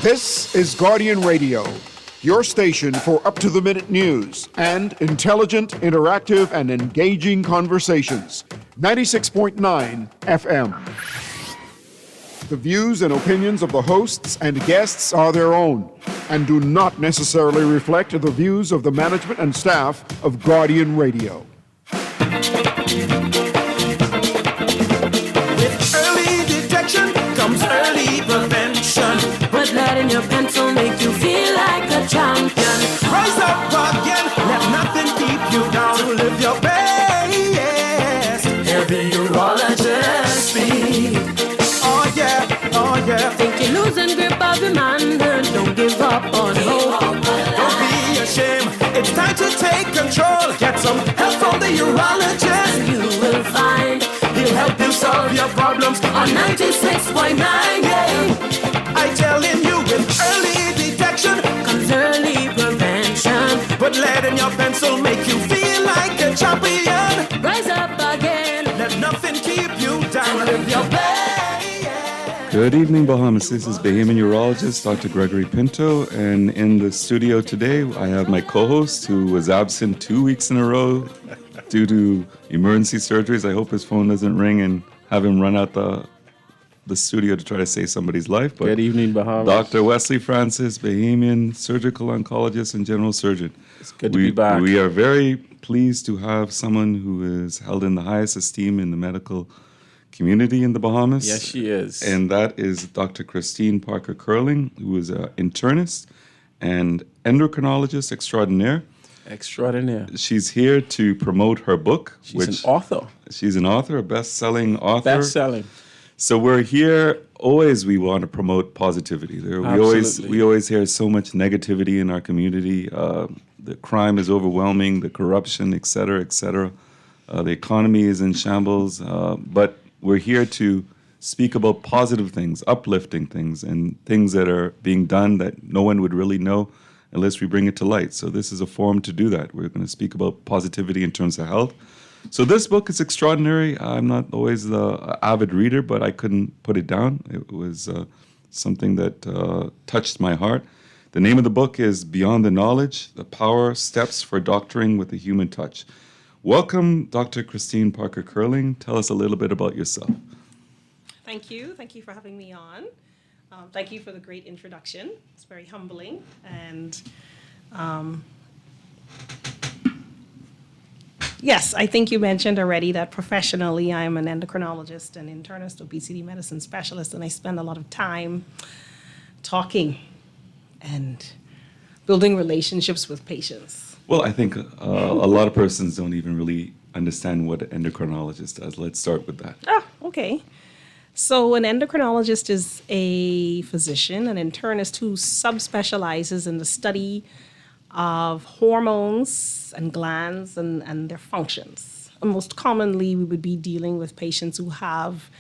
This is Guardian Radio, your station for up-to-the-minute news and intelligent, interactive, and engaging conversations. 96.9 FM. The views and opinions of the hosts and guests are their own and do not necessarily reflect the views of the management and staff of Guardian Radio. With early detection comes early prevention. Put lead in your pencil, make you feel like a champion. Rise up again, let nothing keep you down. Live your best. Hear the urologist speak. Oh yeah. Think you're losing grip of your manhood, don't give up on hope. Don't be ashamed, it's time to take control. Get some help from the urologist. You will find He'll help you solve your problems on 96.9, yeah. I telling you, with early detection Comes early prevention. put lead in your pencil, make you feel like a champion. Rise up again, Let nothing keep you down. live your best. Good evening, Bahamas. This is Bahamian Urologist, Dr. Greggory Pinto, and in the studio today, I have my co-host who was absent 2 weeks in a row due to emergency surgeries. I hope his phone doesn't ring and have him run out the studio to try to save somebody's life. But Good evening, Bahamas. Dr. Wesley Francis, Bahamian surgical oncologist and general surgeon. It's good to be back. We are very pleased to have someone who is held in the highest esteem in the medical community in the Bahamas. Yes, she is. And that is Dr. Christine Parker Curling, who is an internist and endocrinologist extraordinaire. Extraordinaire. She's here to promote her book. She's an author. She's an author, a best-selling author. Best-selling. So we're here, always we want to promote positivity. Absolutely. We always hear so much negativity in our community. The crime is overwhelming, the corruption, et cetera, et cetera. The economy is in shambles. But we're here to speak about positive things, uplifting things, and things that are being done that no one would really know unless we bring it to light. So this is a forum to do that. We're going to speak about positivity in terms of health. So this book is extraordinary. I'm not always the avid reader, but I couldn't put it down. It was something that touched my heart. The name of the book is Beyond the Knowledge, The Power Steps for Doctoring with a Human Touch. Welcome, Dr. Christine Parker Curling. Tell us a little bit about yourself. Thank you. Thank you for having me on. Thank you for the great introduction. It's very humbling. And yes, I think you mentioned already that professionally I'm an endocrinologist and internist, obesity medicine specialist, and I spend a lot of time talking and building relationships with patients. Well, I think a lot of persons don't even really understand what an endocrinologist does. Let's start with that. Okay. So an endocrinologist is a physician, an internist who subspecializes in the study of hormones and glands and their functions. And most commonly, we would be dealing with patients who have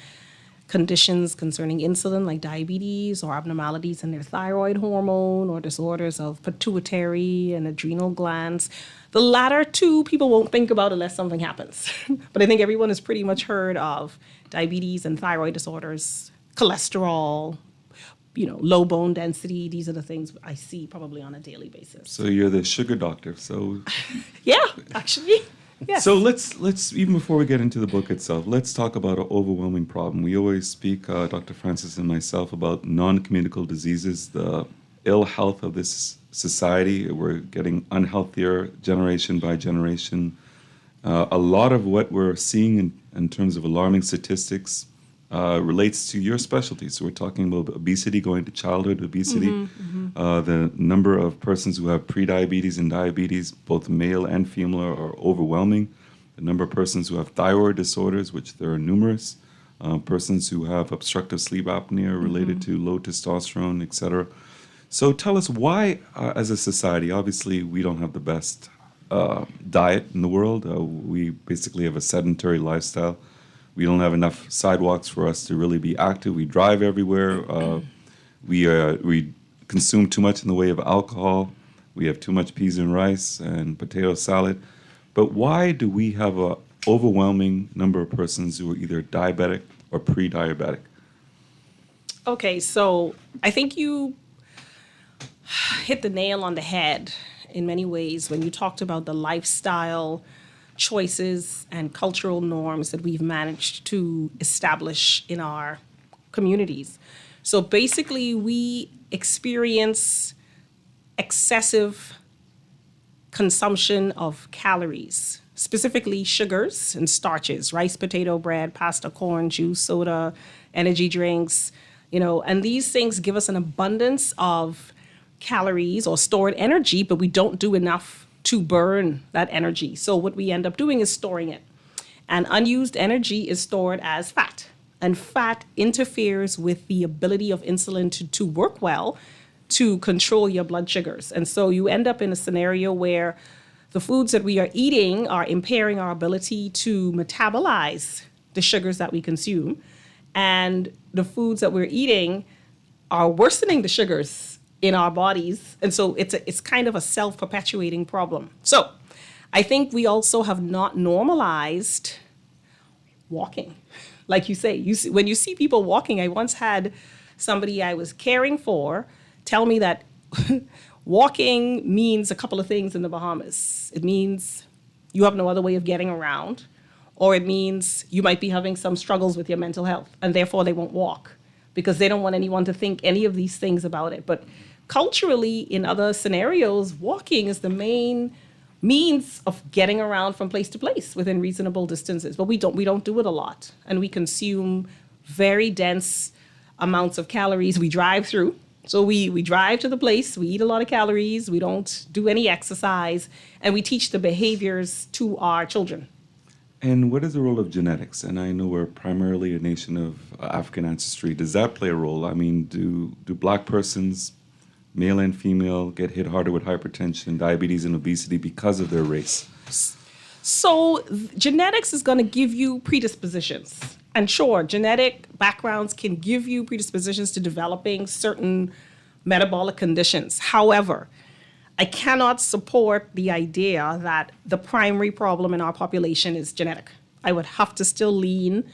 conditions concerning insulin, like diabetes, or abnormalities in their thyroid hormone, or disorders of pituitary and adrenal glands. The latter two people won't think about unless something happens. But I think everyone has pretty much heard of diabetes and thyroid disorders, cholesterol, low bone density. These are the things I see probably on a daily basis. So you're the sugar doctor. So Yeah, actually. Yes. So let's even before we get into the book itself, let's talk about an overwhelming problem. We always speak, Dr. Francis and myself, about non-communicable diseases, the ill health of this society. We're getting unhealthier generation by generation. A lot of what we're seeing in terms of alarming statistics relates to your specialty. So we're talking about obesity going to childhood obesity, the number of persons who have prediabetes and diabetes, both male and female, are overwhelming. The number of persons who have thyroid disorders, which there are numerous, persons who have obstructive sleep apnea related to low testosterone, et cetera. So tell us why, as a society, obviously we don't have the best diet in the world. We basically have a sedentary lifestyle. We don't have enough sidewalks for us to really be active. We drive everywhere. We consume too much in the way of alcohol. We have too much peas and rice and potato salad. But why do we have an overwhelming number of persons who are either diabetic or pre-diabetic? Okay, so I think you hit the nail on the head in many ways when you talked about the lifestyle choices and cultural norms that we've managed to establish in our communities. So basically, we experience excessive consumption of calories, specifically sugars and starches, rice, potato, bread, pasta, corn, juice, soda, energy drinks, and these things give us an abundance of calories or stored energy, but we don't do enough to burn that energy. So what we end up doing is storing it. And unused energy is stored as fat. And fat interferes with the ability of insulin to work well to control your blood sugars. And so you end up in a scenario where the foods that we are eating are impairing our ability to metabolize the sugars that we consume. And the foods that we're eating are worsening the sugars in our bodies. And so it's kind of a self-perpetuating problem. So I think we also have not normalized walking. Like you say, when you see people walking, I once had somebody I was caring for tell me that walking means a couple of things in the Bahamas. It means you have no other way of getting around, or it means you might be having some struggles with your mental health, and therefore they won't walk because they don't want anyone to think any of these things about it. But culturally, in other scenarios, walking is the main means of getting around from place to place within reasonable distances. But we don't do it a lot, and we consume very dense amounts of calories. We drive through. So we drive to the place, we eat a lot of calories, we don't do any exercise, and we teach the behaviors to our children. And what is the role of genetics? And I know we're primarily a nation of African ancestry. Does that play a role? I mean, do Black persons, male and female, get hit harder with hypertension, diabetes, and obesity because of their race? So genetics is going to give you predispositions. And sure, genetic backgrounds can give you predispositions to developing certain metabolic conditions. However, I cannot support the idea that the primary problem in our population is genetic. I would have to still lean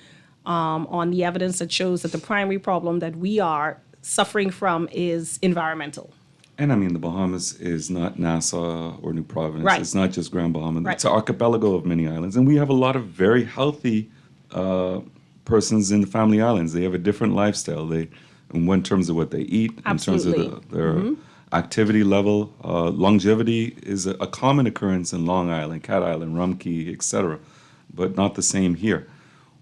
on the evidence that shows that the primary problem that we are suffering from is environmental. And I mean, the Bahamas is not Nassau or New Providence. Right. It's not just Grand Bahama. Right. It's an archipelago of many islands. And we have a lot of very healthy persons in the family islands. They have a different lifestyle. In terms of what they eat, Absolutely. in terms of their activity level. Longevity is a common occurrence in Long Island, Cat Island, Rumkey, etc., but not the same here.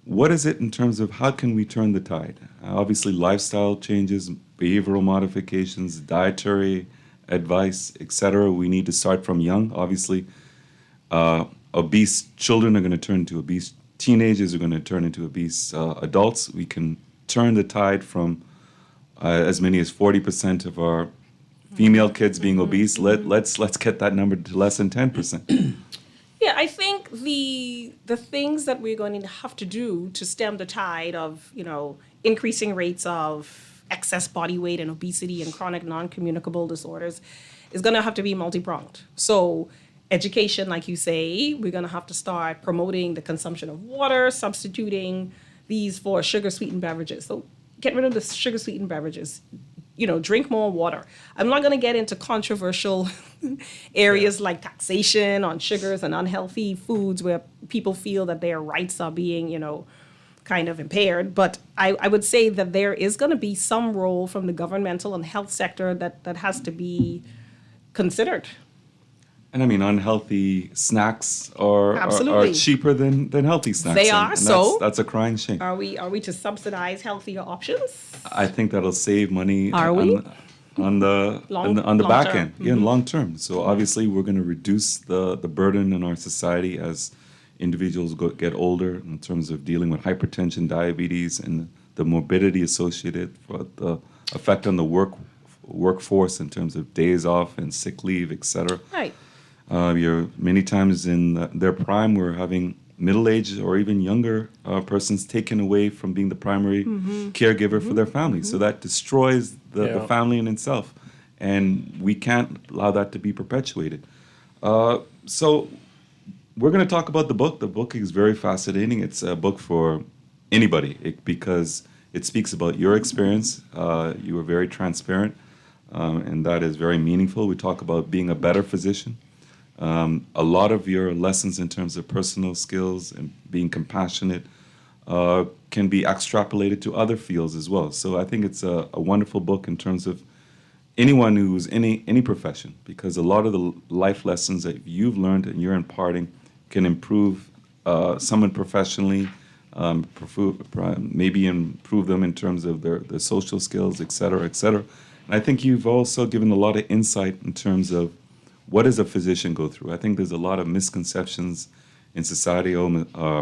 What is it in terms of how can we turn the tide? Obviously, lifestyle changes, behavioral modifications, dietary advice, etc. We need to start from young. Obviously, obese children are going to turn into obese teenagers, are going to turn into obese adults. We can turn the tide from as many as 40% of our female kids being obese. Let's get that number to less than 10%. Yeah, I think the things that we're going to have to do to stem the tide of, increasing rates of excess body weight and obesity and chronic non-communicable disorders is going to have to be multi-pronged. So education, like you say, we're going to have to start promoting the consumption of water, substituting these for sugar-sweetened beverages. So get rid of the sugar-sweetened beverages. Drink more water. I'm not going to get into controversial areas like taxation on sugars and unhealthy foods where people feel that their rights are being, kind of impaired. But I would say that there is going to be some role from the governmental and health sector that has to be considered. And I mean, unhealthy snacks are Absolutely. cheaper than healthy snacks. They are, and so that's a crying shame. Are we to subsidize healthier options? I think that'll save money Are we? on the Long back term. end, in long term. So obviously, we're going to reduce the burden in our society as individuals get older in terms of dealing with hypertension, diabetes, and the morbidity associated with the effect on the workforce in terms of days off and sick leave, etc. Right. You're many times in their prime, we're having middle-aged or even younger persons taken away from being the primary caregiver for their family. So that destroys the family in itself, and we can't allow that to be perpetuated. So we're going to talk about the book. The book is very fascinating. It's a book for anybody because it speaks about your experience. You were very transparent. and that is very meaningful. We talk about being a better physician. A lot of your lessons in terms of personal skills and being compassionate can be extrapolated to other fields as well. So I think it's a wonderful book in terms of anyone who's in any profession, because a lot of the life lessons that you've learned and you're imparting can improve someone professionally, maybe improve them in terms of their social skills, et cetera, et cetera. And I think you've also given a lot of insight in terms of what does a physician go through. I think there's a lot of misconceptions in society.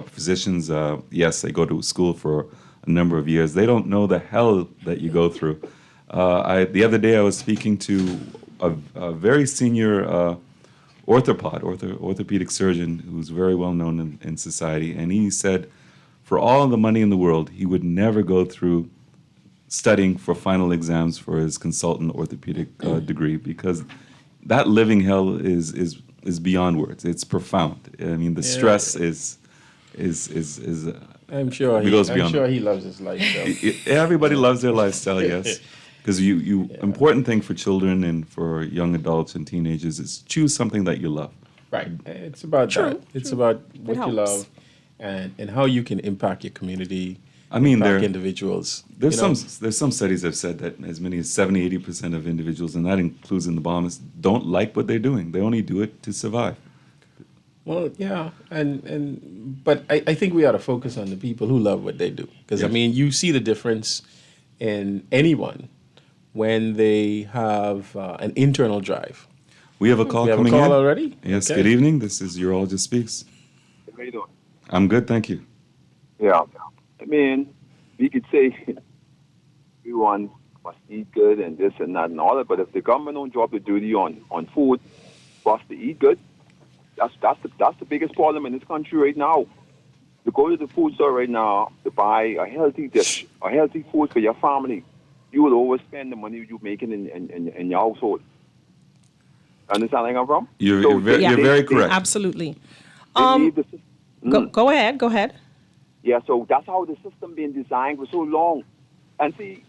Physicians, yes, they go to school for a number of years. They don't know the hell that you go through. The other day I was speaking to a very senior orthopedic surgeon who's very well known in society, and he said for all the money in the world, he would never go through studying for final exams for his consultant orthopedic degree, because that living hell is beyond words. It's profound. I mean, the stress is I'm sure he loves his lifestyle. Everybody loves their lifestyle, yes. Because important thing for children and for young adults and teenagers is choose something that you love. Right. It's about that. It's about what you love and how you can impact your community. I mean, impact individuals. There's some studies have said that as many as 70-80% of individuals, and that includes in the bombers, don't like what they're doing. They only do it to survive. Well, yeah, but I think we ought to focus on the people who love what they do, because I mean, you see the difference in anyone when they have an internal drive. We have a call coming in. We have a call already? Yes, Okay. Good evening. This is Urologist Speaks. How you doing? I'm good, thank you. Yeah. I mean, we could say everyone must eat good and this and that and all that, but if the government don't drop the duty on food for us to eat good, that's the biggest problem in this country right now. You go to the food store right now to buy a healthy dish, a healthy food for your family, you will overspend the money you're making in your household. Understand where I'm from? You're very correct. Absolutely. They leave the system. Go ahead. Yeah, so that's how the system been designed for so long. And see,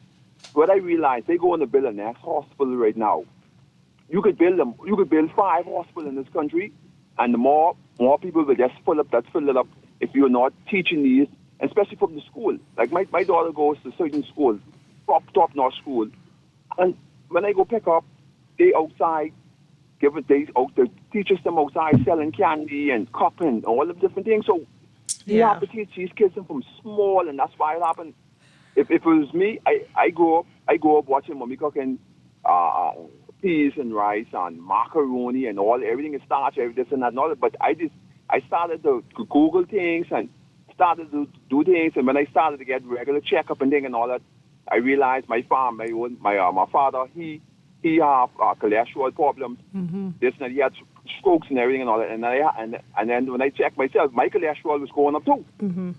what I realized, they go in to build a next hospital right now. You could build 5 hospitals in this country, and the more people will just fill it up if you're not teaching these, especially from the school. Like my daughter goes to certain school, top-notch school, and when I go pick up, they outside, the teachers them outside selling candy and cupping and all the different things. So you have to teach these kids from small, and that's why it happened. If it was me, I grew up watching mommy cooking peas and rice and macaroni and everything is starch, this and that and all that. But I started to Google things and started to do things, and when I started to get regular checkup and thing and all that, I realized my father, he had cholesterol problems. Mm-hmm. This and that, he had strokes and everything and all that, and then when I checked myself, my cholesterol was going up too. Mm-hmm.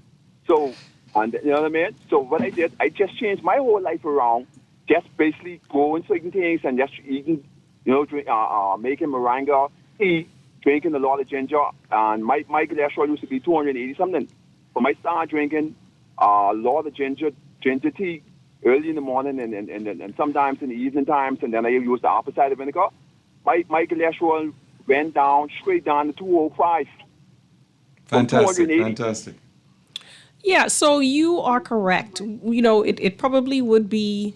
So, and you know what I mean? So what I did, I just changed my whole life around, just basically growing certain things and just eating, making moringa tea, drinking a lot of ginger, and my cholesterol used to be 280 something. But I started drinking a lot of ginger tea early in the morning and sometimes in the evening times, and then I used the apple cider vinegar. My cholesterol went down straight down to 205. Fantastic. Yeah, so you are correct. It probably would be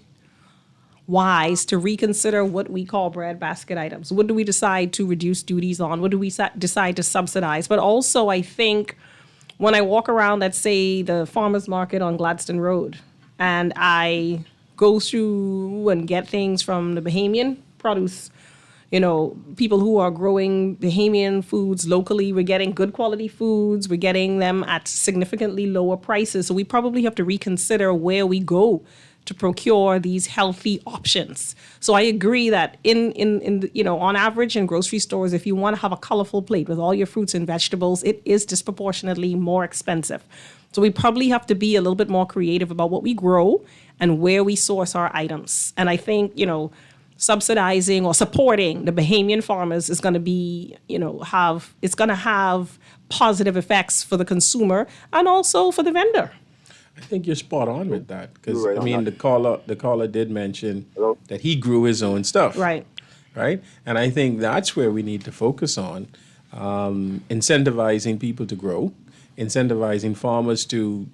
wise to reconsider what we call breadbasket items. What do we decide to reduce duties on? What do we decide to subsidize? But also, I think when I walk around, let's say, the farmer's market on Gladstone Road, and I go through and get things from the Bahamian produce, people who are growing Bahamian foods locally, we're getting good quality foods, we're getting them at significantly lower prices. So we probably have to reconsider where we go to procure these healthy options. So I agree that on average in grocery stores, if you want to have a colorful plate with all your fruits and vegetables, it is disproportionately more expensive. So we probably have to be a little bit more creative about what we grow and where we source our items. And I think, subsidizing or supporting the Bahamian farmers is going to be, it's going to have positive effects for the consumer and also for the vendor. I think you're spot on with that because You're right I on mean that. the caller did mention Hello? that he grew his own stuff, Right. right? And I think that's where we need to focus on incentivizing people to grow, incentivizing farmers to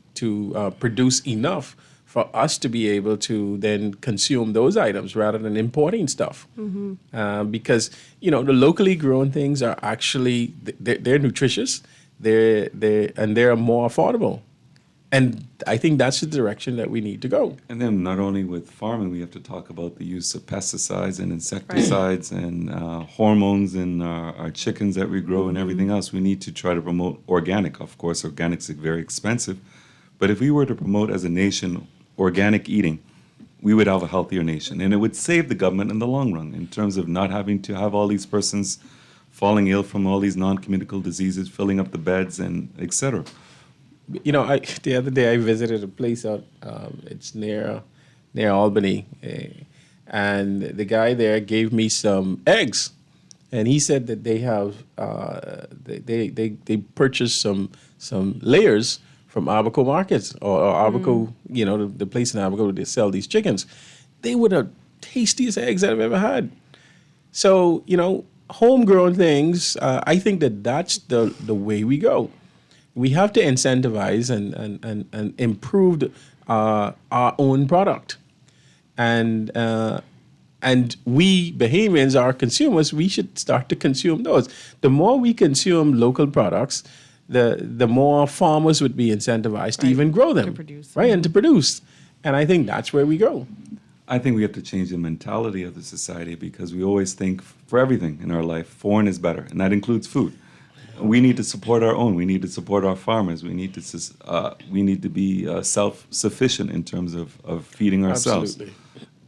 produce enough for us to be able to then consume those items rather than importing stuff. Because the locally grown things are actually they're nutritious, they're more affordable. And I think that's the direction that we need to go. And then not only with farming, we have to talk about the use of pesticides and insecticides and hormones in our chickens that we grow and everything else. We need to try to promote organic. Of course, organics are very expensive. But if we were to promote as a nation organic eating, we would have a healthier nation. And it would save the government in the long run in terms of not having to have all these persons falling ill from all these non-communicable diseases, filling up the beds, and et cetera. The other day I visited a place out. It's near Albany, and the guy there gave me some eggs, and he said that they have they purchased some layers from Abaco markets or Abaco, the place in Abaco where they sell these chickens. They were the tastiest eggs I've ever had. So homegrown things. I think that's the way we go. We have to incentivize and improve our own product, and we Bahamians, our consumers, we should start to consume those. The more we consume local products, the more farmers would be incentivized to even grow them, To produce. right, and to produce. And I think that's where we go. I think we have to change the mentality of the society because we always think for everything in our life, foreign is better, and that includes food. We need to support our own. We need to support our farmers. We need to be self-sufficient in terms of feeding ourselves. Absolutely.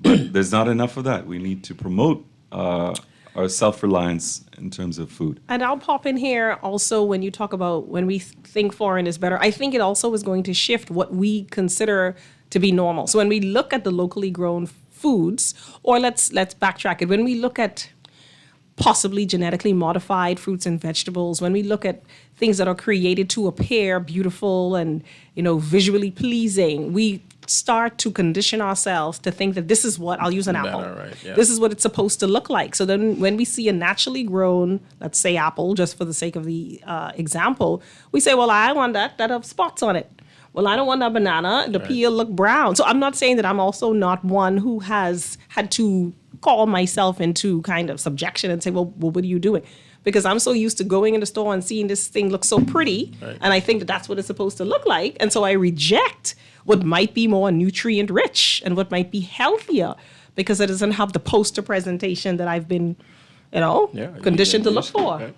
But there's not enough of that. We need to promote our self-reliance in terms of food. And I'll pop in here also when you talk about when we think foreign is better. I think it also is going to shift what we consider to be normal. So when we look at the locally grown foods, or let's backtrack it. When we look at possibly genetically modified fruits and vegetables, when we look at things that are created to appear beautiful and visually pleasing, we start to condition ourselves to think that this is what, I'll use an apple. Right, yeah. This is what it's supposed to look like. So then when we see a naturally grown, let's say apple, just for the sake of the example, we say, well, I want that have spots on it. Well, I don't want that banana, the peel look brown. So I'm not saying that I'm also not one who has had to call myself into kind of subjection and say, well, what are you doing? Because I'm so used to going in the store and seeing this thing look so pretty, and I think that that's what it's supposed to look like. And so I reject what might be more nutrient rich and what might be healthier because it doesn't have the poster presentation that I've been, conditioned to look for. Right.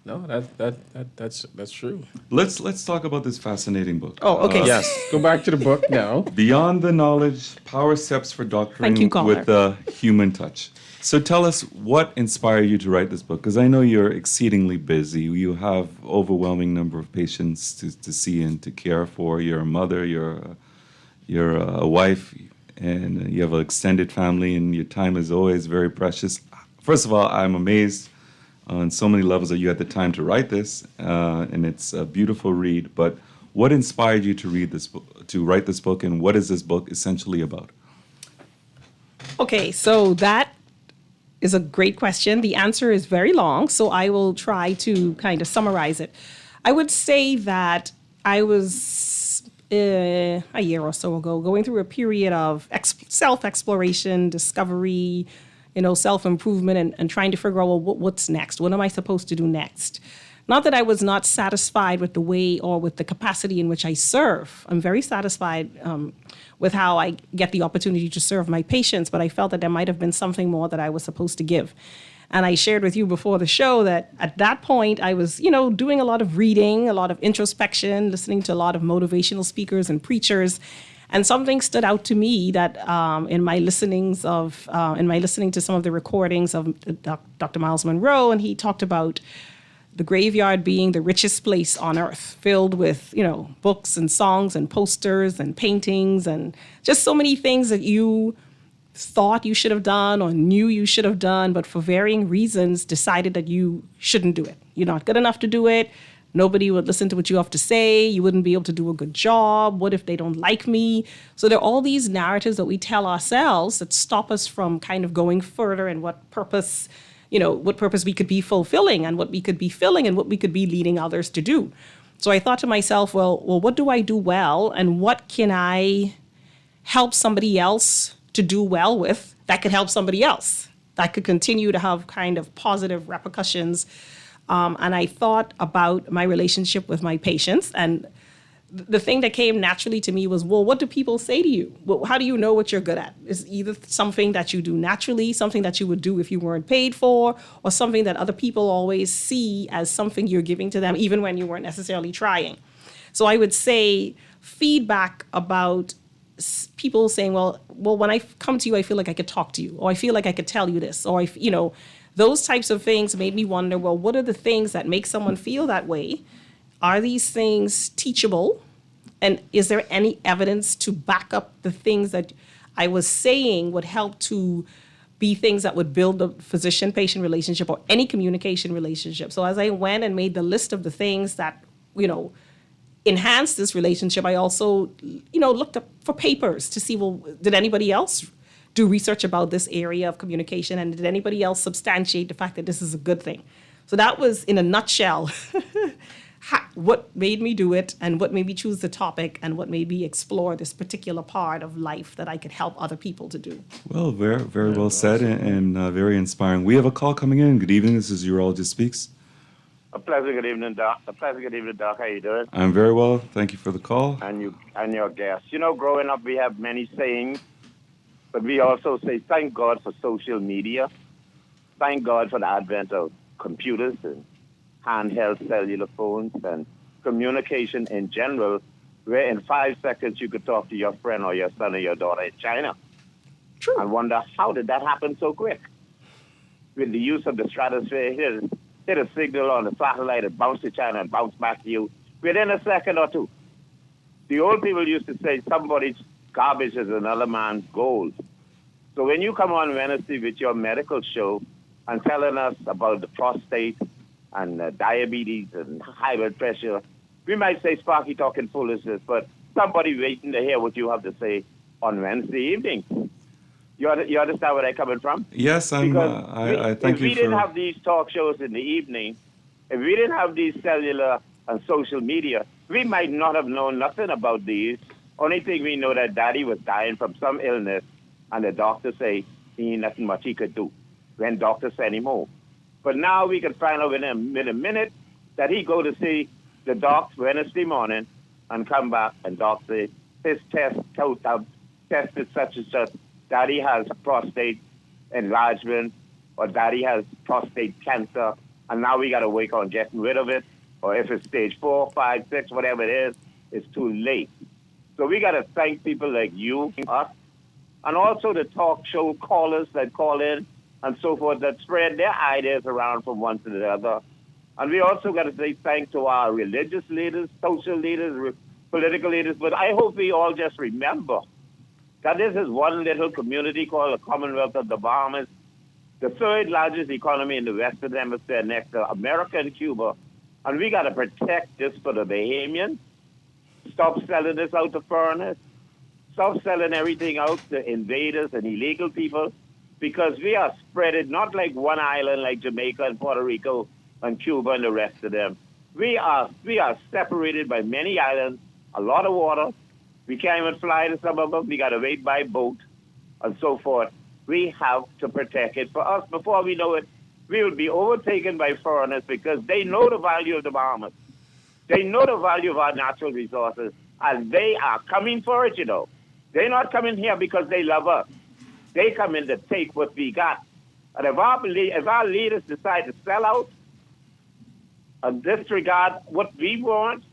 No, that's true. Let's talk about this fascinating book. Oh, okay. Yes, go back to the book now. Beyond the Knowledge, Power Steps for Doctoring Thank you, caller. with the Human Touch. So tell us what inspired you to write this book, because I know you're exceedingly busy. You have overwhelming number of patients to see and to care for. You're a mother, you're a wife, and you have an extended family, and your time is always very precious. First of all, I'm amazed on so many levels that you had the time to write this, and it's a beautiful read. But what inspired you to read this book, to write this book, and what is this book essentially about? Okay, so that is a great question. The answer is very long, so I will try to kind of summarize it. I would say that I was a year or so ago going through a period of self-exploration, discovery, self-improvement and trying to figure out, well, what's next? What am I supposed to do next? Not that I was not satisfied with the way or with the capacity in which I serve. I'm very satisfied with how I get the opportunity to serve my patients, but I felt that there might have been something more that I was supposed to give. And I shared with you before the show that at that point I was, doing a lot of reading, a lot of introspection, listening to a lot of motivational speakers and preachers. And something stood out to me that in my listening to some of the recordings of Dr. Miles Monroe, and he talked about the graveyard being the richest place on earth, filled with, books and songs and posters and paintings and just so many things that you thought you should have done or knew you should have done, but for varying reasons decided that you shouldn't do it. You're not good enough to do it. Nobody would listen to what you have to say. You wouldn't be able to do a good job. What if they don't like me? So there are all these narratives that we tell ourselves that stop us from kind of going further and what purpose we could be fulfilling and what we could be filling and what we could be leading others to do. So I thought to myself, well, what do I do well and what can I help somebody else to do well with that could help somebody else, that could continue to have kind of positive repercussions. And I thought about my relationship with my patients. And the thing that came naturally to me was, well, what do people say to you? Well, how do you know what you're good at? Is either something that you do naturally, something that you would do if you weren't paid for, or something that other people always see as something you're giving to them, even when you weren't necessarily trying. So I would say feedback about people saying, well, when I come to you, I feel like I could talk to you, or I feel like I could tell you this, or those types of things made me wonder, well, what are the things that make someone feel that way? Are these things teachable? And is there any evidence to back up the things that I was saying would help to be things that would build the physician-patient relationship or any communication relationship? So as I went and made the list of the things that, enhance this relationship, I also, looked up for papers to see, well, did anybody else do research about this area of communication, and did anybody else substantiate the fact that this is a good thing? So that was, in a nutshell, what made me do it and what made me choose the topic and what made me explore this particular part of life that I could help other people to do. Well, very, very well said and very inspiring. We have a call coming in. Good evening. This is Urologist Speaks. A pleasant good evening, Doc. Doc. How you doing? I'm very well. Thank you for the call. And your guests. Growing up, we have many sayings, but we also say, thank God for social media. Thank God for the advent of computers and handheld cellular phones and communication in general, where in 5 seconds you could talk to your friend or your son or your daughter in China. True. I wonder, how did that happen so quick? With the use of the stratosphere, hit a signal on the satellite and bounce to China and bounce back to you within a second or two. The old people used to say somebody's garbage is another man's gold. So when you come on Wednesday with your medical show and telling us about the prostate and diabetes and high blood pressure, we might say Sparky talking foolishness, but somebody waiting to hear what you have to say on Wednesday evening. You understand where I'm coming from? Yes, I thank you for... If we didn't have these talk shows in the evening, if we didn't have these cellular and social media, we might not have known nothing about these. Only thing we know that Daddy was dying from some illness, and the doctor say he ain't nothing much he could do when doctor sent him home. But now we can find out in a minute that he go to see the doc Wednesday morning and come back and doc say his tested such and such. Daddy has prostate enlargement, or Daddy has prostate cancer, and now we got to work on getting rid of it. Or if it's stage 4, 5, 6, whatever it is, it's too late. So we got to thank people like you, us, and also the talk show callers that call in and so forth that spread their ideas around from one to the other. And we also got to say thanks to our religious leaders, social leaders, political leaders. But I hope we all just remember that this is one little community called the Commonwealth of the Bahamas, the third largest economy in the Western Hemisphere next to America and Cuba. And we got to protect this for the Bahamians. Stop selling this out to foreigners. Stop selling everything out to invaders and illegal people, because we are spread it not like one island like Jamaica and Puerto Rico and Cuba and the rest of them. We are separated by many islands, a lot of water. We can't even fly to some of them. We got to wait by boat and so forth. We have to protect it. For us, before we know it, we will be overtaken by foreigners because they know the value of the Bahamas. They know the value of our natural resources, and they are coming for it, They're not coming here because they love us. They come in to take what we got. And if our leaders decide to sell out and disregard what we want,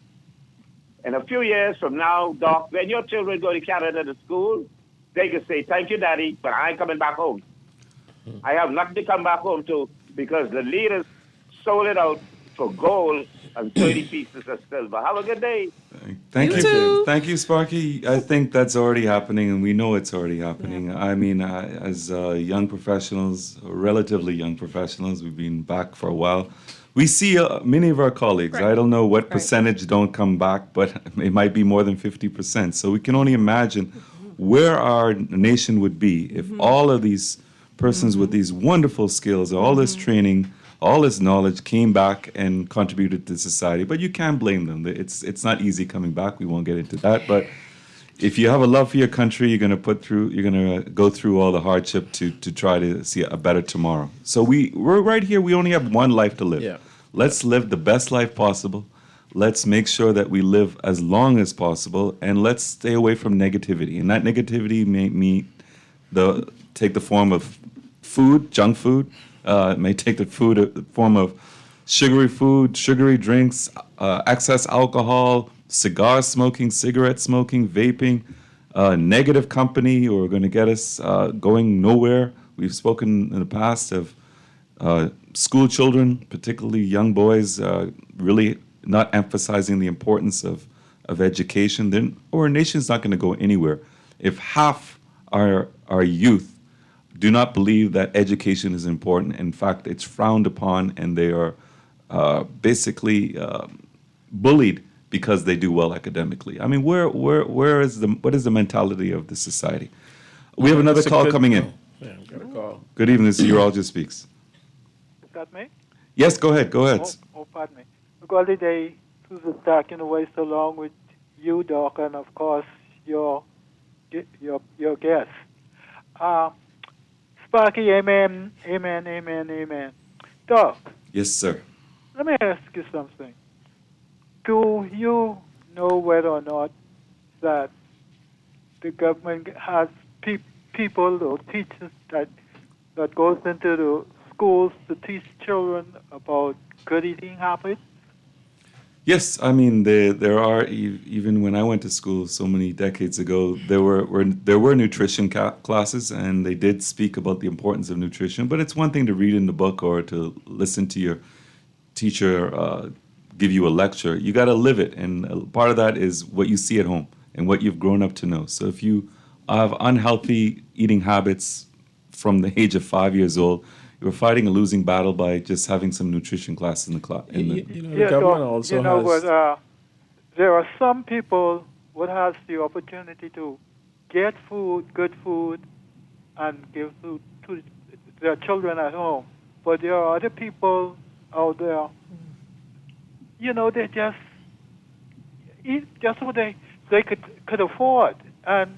in a few years from now, Doc, when your children go to Canada to school, they can say, thank you, Daddy, but I ain't coming back home. I have nothing to come back home to because the leaders sold it out for gold and 30 pieces of silver. Have a good day. Thank You you. too. Thank you, Sparky. I think that's already happening, and we know it's already happening. I mean, as young professionals, relatively young professionals, we've been back for a while. We see many of our colleagues. Right. I don't know what Right. percentage don't come back, but it might be more than 50%. So we can only imagine where our nation would be if all of these persons with these wonderful skills, all this training, all this knowledge came back and contributed to society. But you can't blame them. It's not easy coming back. We won't get into that. But if you have a love for your country, you're gonna go through all the hardship to try to see a better tomorrow. So we're right here. We only have one life to live. Yeah. Let's live the best life possible. Let's make sure that we live as long as possible, and let's stay away from negativity. And that negativity may take the form of food, junk food. It may take the form of sugary food, sugary drinks, excess alcohol, cigar smoking, cigarette smoking, vaping, negative company, who are going to get us going nowhere. We've spoken in the past of school children, particularly young boys, really not emphasizing the importance of education. Then our nation's not going to go anywhere if half our youth do not believe that education is important. In fact, it's frowned upon, and they are basically bullied because they do well academically. I mean, what is the mentality of the society? We have another It's a call good- coming in. Yeah, got a call. Good evening, this is Urologist Speaks. Is that me? Yes, go ahead. Oh, pardon me. Good day to the talking away so long with you, Doc, and of course your guest. Sparky, amen, amen, amen, amen. Doc, Yes, sir. let me ask you something. Do you know whether or not that the government has people or teachers that goes into the schools to teach children about good eating habits? Yes, I mean there are even when I went to school so many decades ago, there were nutrition classes, and they did speak about the importance of nutrition. But it's one thing to read in the book or to listen to your teacher give you a lecture. You got to live it, and part of that is what you see at home and what you've grown up to know. So if you have unhealthy eating habits from the age of 5 years old, you're fighting a losing battle by just having some nutrition class in the class. You know, the government also has. But there are some people who has the opportunity to get food, good food, and give food to their children at home. But there are other people out there, they just eat just what they could afford. And,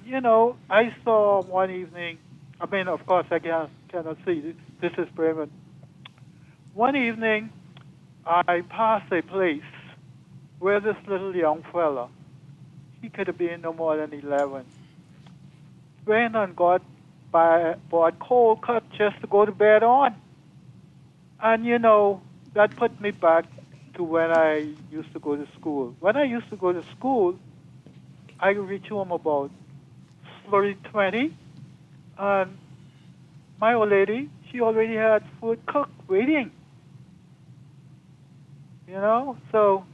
I saw one evening, I mean, of course, I cannot see. This is Bremen. One evening, I passed a place where this little young fella, he could have been no more than 11, went and bought cold cut just to go to bed on. And, that put me back to when I used to go to school. When I used to go to school, I reached home about 20, and my old lady, she already had food cooked, waiting. So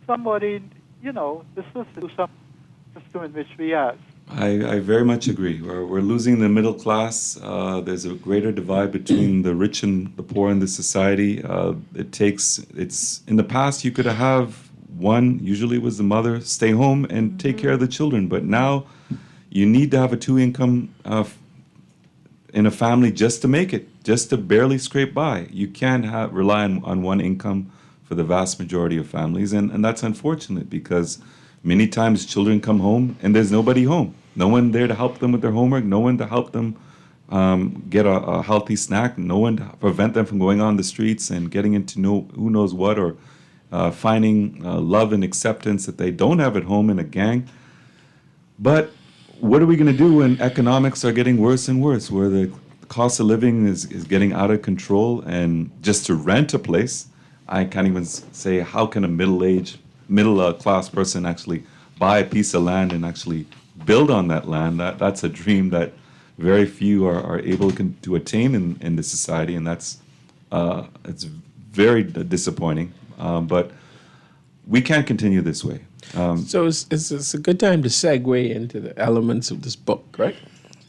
somebody, this is some system in which we have. I very much agree. We're losing the middle class. There's a greater divide between the rich and the poor in this society. It's in the past you could have one, usually it was the mother, stay home and take care of the children. But now you need to have a two-income in a family just to make it, just to barely scrape by. You can't rely on one income for the vast majority of families, and that's unfortunate because many times children come home and there's nobody home. No one there to help them with their homework, no one to help them get a healthy snack, no one to prevent them from going on the streets and getting into who knows what, or finding love and acceptance that they don't have at home in a gang. But what are we going to do when economics are getting worse and worse, where the cost of living is getting out of control? And just to rent a place, I can't even say how can a middle class person actually buy a piece of land and actually build on that land. That's a dream that very few are able to attain in the society, and it's very disappointing. But we can't continue this way. So it's a good time to segue into the elements of this book, right?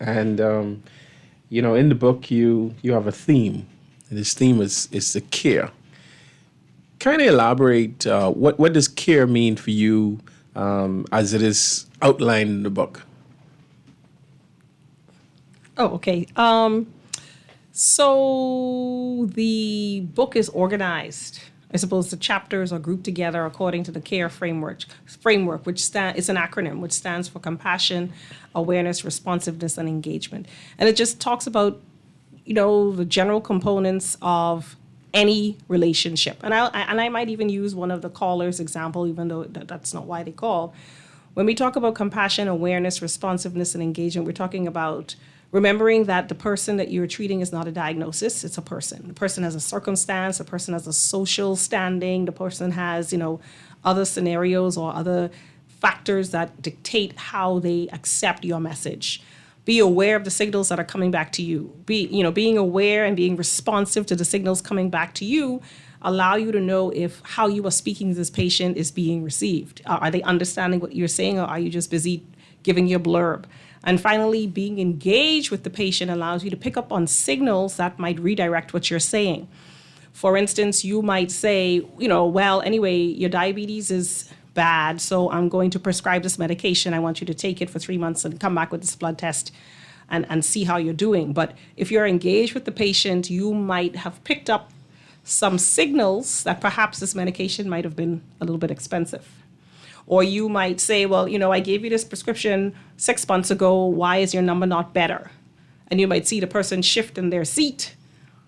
And in the book you have a theme, and this theme is the care. Kind of elaborate what does care mean for you as it is outlined in the book? Oh, okay. So the book is organized. I suppose the chapters are grouped together according to the CARE framework, which is an acronym, which stands for Compassion, Awareness, Responsiveness, and Engagement. And it just talks about, the general components of any relationship. And I might even use one of the callers' example, even though that's not why they call. When we talk about compassion, awareness, responsiveness, and engagement, we're talking about remembering that the person that you're treating is not a diagnosis, it's a person. The person has a circumstance, the person has a social standing, the person has, other scenarios or other factors that dictate how they accept your message. Be aware of the signals that are coming back to you. Being aware and being responsive to the signals coming back to you allow you to know if how you are speaking to this patient is being received. Are they understanding what you're saying, or are you just busy giving your blurb? And finally, being engaged with the patient allows you to pick up on signals that might redirect what you're saying. For instance, you might say, well, anyway, your diabetes is bad, so I'm going to prescribe this medication. I want you to take it for 3 months and come back with this blood test and see how you're doing. But if you're engaged with the patient, you might have picked up some signals that perhaps this medication might have been a little bit expensive. Or you might say, well, I gave you this prescription 6 months ago. Why is your number not better? And you might see the person shift in their seat.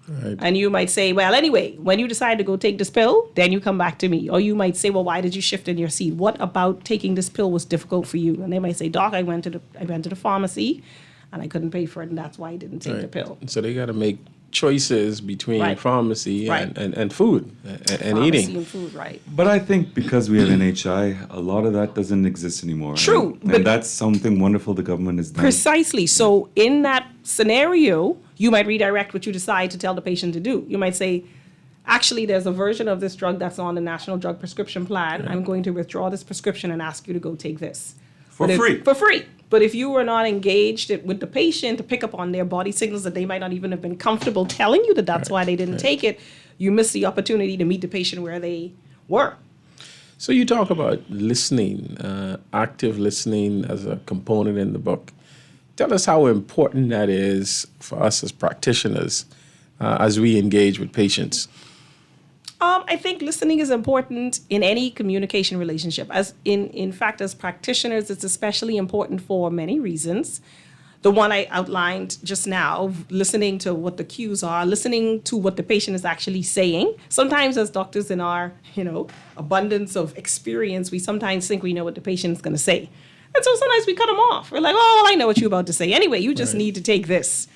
Right. And you might say, well, anyway, when you decide to go take this pill, then you come back to me. Or you might say, well, why did you shift in your seat? What about taking this pill was difficult for you? And they might say, Doc, I went to the pharmacy and I couldn't pay for it, and that's why I didn't take the pill. So they got to make choices between pharmacy and food and pharmacy eating. And food, right. But I think because we have NHI, a lot of that doesn't exist anymore. True. And that's something wonderful the government has done. Precisely. So in that scenario, you might redirect what you decide to tell the patient to do. You might say, actually, there's a version of this drug that's on the National Drug Prescription Plan. Yeah. I'm going to withdraw this prescription and ask you to go take this. For free. For free. But if you were not engaged with the patient to pick up on their body signals that they might not even have been comfortable telling you that's why they didn't take it, you miss the opportunity to meet the patient where they were. So you talk about listening, active listening as a component in the book. Tell us how important that is for us as practitioners as we engage with patients. I think listening is important in any communication relationship. In fact, as practitioners, it's especially important for many reasons. The one I outlined just now, listening to what the cues are, listening to what the patient is actually saying. Sometimes as doctors in our, abundance of experience, we sometimes think we know what the patient is going to say. And so sometimes we cut them off. We're like, oh, I know what you're about to say. Anyway, you just need to take this.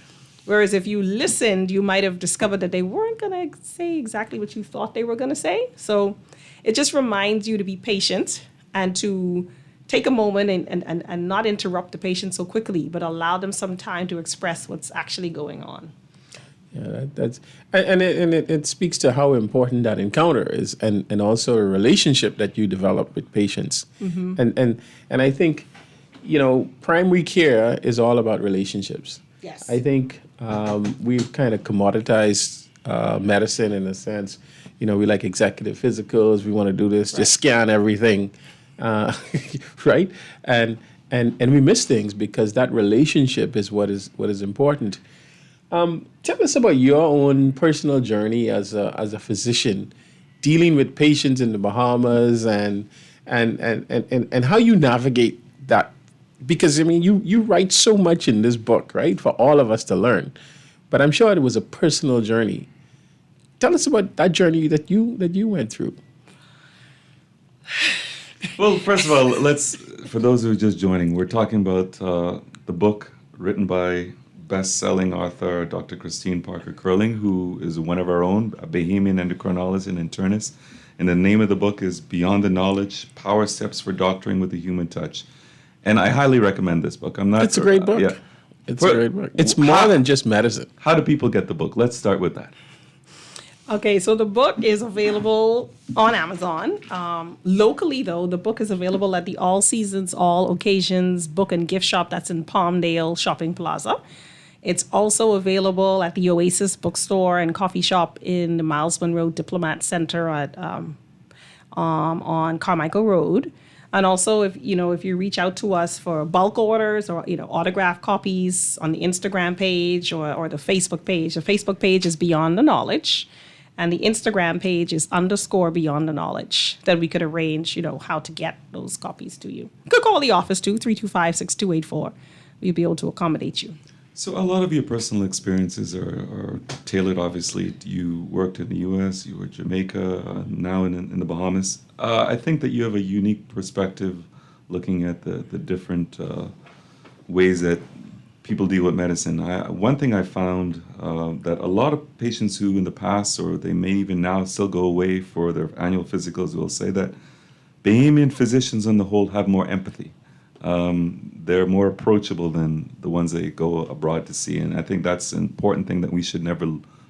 Whereas if you listened, you might have discovered that they weren't going to say exactly what you thought they were going to say. So it just reminds you to be patient and to take a moment and not interrupt the patient so quickly, but allow them some time to express what's actually going on. Yeah, it speaks to how important that encounter is, and also a relationship that you develop with patients. Mm-hmm. And I think, primary care is all about relationships. Yes. I think we've kind of commoditized medicine in a sense. We like executive physicals. We want to do this, just scan everything, right? And we miss things because that relationship is what is important. Tell us about your own personal journey as a physician, dealing with patients in the Bahamas, and how you navigate that. Because you write so much in this book, right, for all of us to learn. But I'm sure it was a personal journey. Tell us about that journey that you went through. Well, first of all, for those who are just joining, we're talking about the book written by best-selling author Dr. Christine Parker Curling, who is one of our own, a Bahamian endocrinologist and internist. And the name of the book is Beyond the Knowledge, Power Steps for Doctoring with the Human Touch. And I highly recommend this book. It's a great book. Yeah. It's a great book. It's more than just medicine. How do people get the book? Let's start with that. Okay, so the book is available on Amazon. Locally, though, the book is available at the All Seasons, All Occasions book and gift shop that's in Palmdale Shopping Plaza. It's also available at the Oasis bookstore and coffee shop in the Miles Monroe Diplomat Center at on Carmichael Road. And also, if you reach out to us for bulk orders or autograph copies on the Instagram page or the Facebook page. The Facebook page is Beyond the Knowledge, and the Instagram page is _Beyond the Knowledge. Then we could arrange, how to get those copies to you. You could call the office too, 325-6284. We'll be able to accommodate you. So a lot of your personal experiences are tailored, obviously. You worked in the U.S., you were in Jamaica, now in the Bahamas. I think that you have a unique perspective looking at the different ways that people deal with medicine. One thing I found that a lot of patients who in the past, or they may even now still go away for their annual physicals, will say that Bahamian physicians on the whole have more empathy. They're more approachable than the ones they go abroad to see. And I think that's an important thing that we should never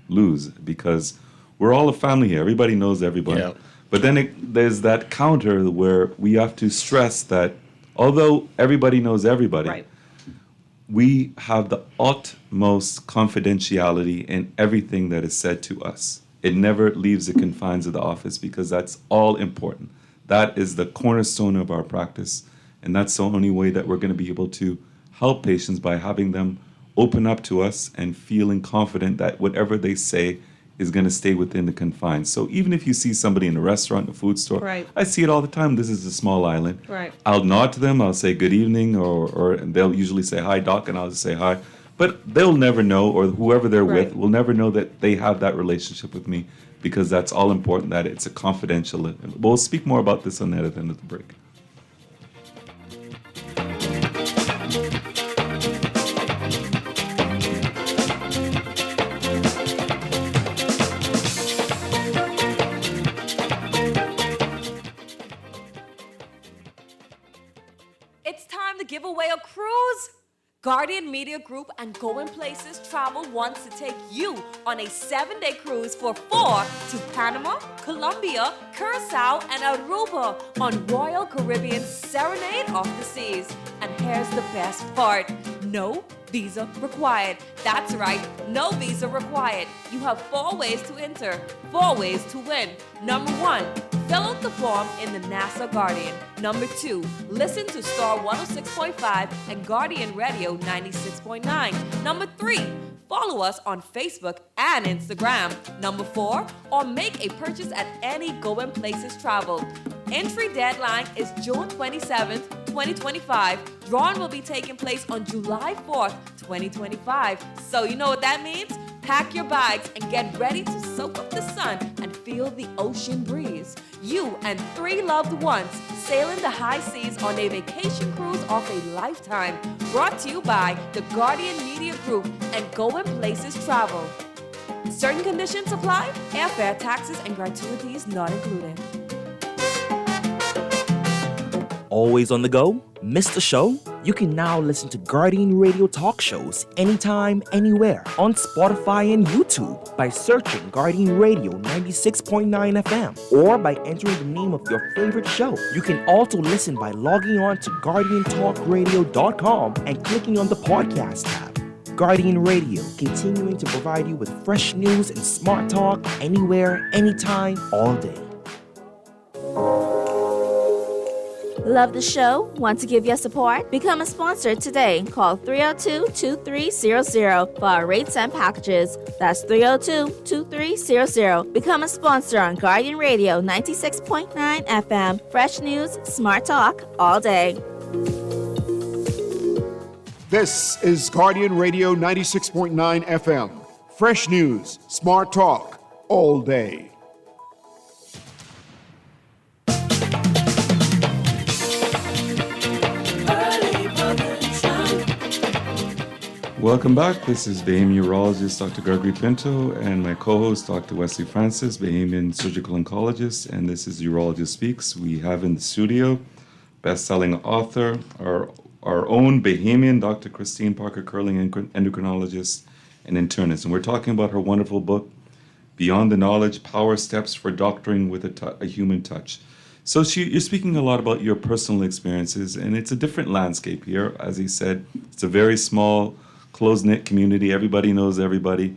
lose, because we're all a family here. Everybody knows everybody. Yeah. But then there's that counter where we have to stress that although everybody knows everybody, Right. we have the utmost confidentiality in everything that is said to us. It never leaves the confines of the office, because that's all important. That is the cornerstone of our practice. And that's the only way that we're going to be able to help patients, by having them open up to us and feeling confident that whatever they say is going to stay within the confines. So even if you see somebody in a restaurant, a food store, Right. I see it all the time. This is a small island. Right. I'll nod to them. I'll say good evening, or and they'll usually say hi, doc, and I'll just say hi. But they'll never know, or whoever they're Right. with will never know that they have that relationship with me, because that's all important, that it's a confidential. We'll speak more about this on the other end of the break. It's time to give away a cruise. Guardian Media Group and Going Places Travel wants to take you on a 7-day cruise for 4 to Panama, Colombia, Curacao, and Aruba on Royal Caribbean Serenade of the Seas. And here's the best part. No visa required. That's right, no visa required. You have 4 ways to enter, 4 ways to win. Number 1, fill out the form in the NASA Guardian. Number 2, listen to Star 106.5 and Guardian Radio 96.9. Number 3, follow us on Facebook and Instagram. Number 4, or make a purchase at any Going Places Travel. Entry deadline is June 27th, 2025. Drawing will be taking place on July 4th, 2025. So you know what that means? Pack your bags and get ready to soak up the sun and feel the ocean breeze. You and 3 loved ones sailing the high seas on a vacation cruise of a lifetime. Brought to you by the Guardian Media Group and Going Places Travel. Certain conditions apply. Airfare, taxes, and gratuities not included. Always on the go? Missed the show? You can now listen to Guardian Radio talk shows anytime, anywhere on Spotify and YouTube by searching Guardian Radio 96.9 FM or by entering the name of your favorite show. You can also listen by logging on to GuardianTalkRadio.com and clicking on the podcast tab. Guardian Radio, continuing to provide you with fresh news and smart talk anywhere, anytime, all day. Love the show? Want to give your support? Become a sponsor today. Call 302-2300 for our rates and packages. That's 302-2300. Become a sponsor on Guardian Radio 96.9 FM. Fresh news, smart talk, all day. This is Guardian Radio 96.9 FM. Fresh news, smart talk, all day. Welcome back. This is Bahamian Urologist Dr. Greggory Pinto and my co-host Dr. Wesley Francis, Bahamian Surgical Oncologist, and this is Urologist Speaks. We have in the studio best-selling author, our own Bahamian Dr. Christine Parker Curling, endocrinologist and internist. And we're talking about her wonderful book, Beyond the knowledge, power steps for doctoring with a human touch. So you're speaking a lot about your personal experiences, and it's a different landscape here. As he said, it's a very small, close-knit community. Everybody knows everybody.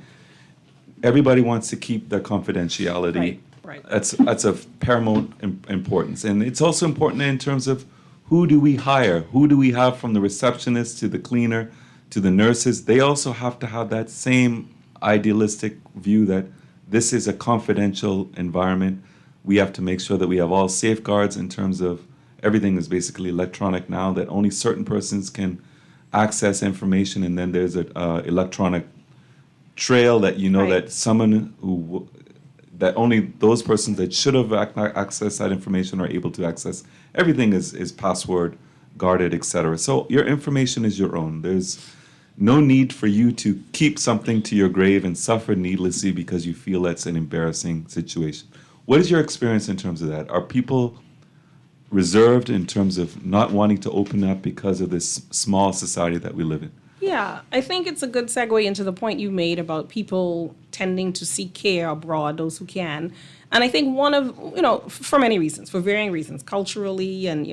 Everybody wants to keep their confidentiality. Right. That's of paramount importance. And it's also important in terms of who do we hire? Who do we have from the receptionist to the cleaner to the nurses? They also have to have that same idealistic view that this is a confidential environment. We have to make sure that we have all safeguards in terms of everything is basically electronic now, that only certain persons can access information, and then there's an electronic trail that you know that someone who that only those persons that should have accessed that information are able to access. Everything is password guarded, etc. So your information is your own. There's no need for you to keep something to your grave and suffer needlessly because you feel that's an embarrassing situation. What is your experience in terms of that? Are people reserved in terms of not wanting to open up because of this small society that we live in? Yeah, I think it's a good segue into the point you made about people tending to seek care abroad, those who can. And I think one of, for many reasons, for varying reasons, culturally and,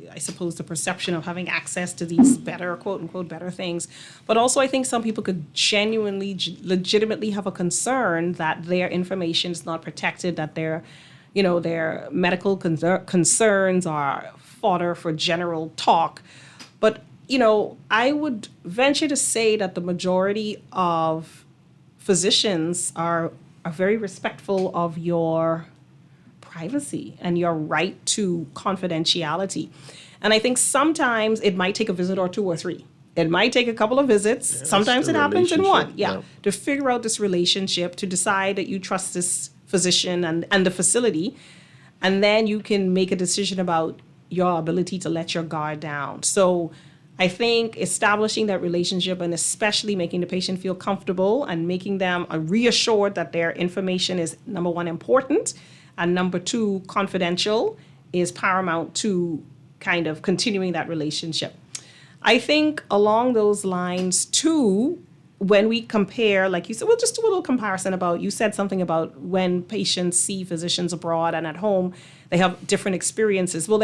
I suppose the perception of having access to these better, quote unquote, better things. But also I think some people could genuinely, legitimately have a concern that their information is not protected, that their medical concerns are fodder for general talk. But, I would venture to say that the majority of physicians are very respectful of your privacy and your right to confidentiality. And I think sometimes it might take a visit or two or three. It might take a couple of visits. Sometimes it happens in one. Yeah. To figure out this relationship, to decide that you trust this physician and the facility. And then you can make a decision about your ability to let your guard down. So I think establishing that relationship and especially making the patient feel comfortable and making them reassured that their information is, number one, important, and number two, confidential, is paramount to kind of continuing that relationship. I think along those lines, too, when we compare, like you said, well, just do a little comparison about, you said something about when patients see physicians abroad and at home, they have different experiences. Well,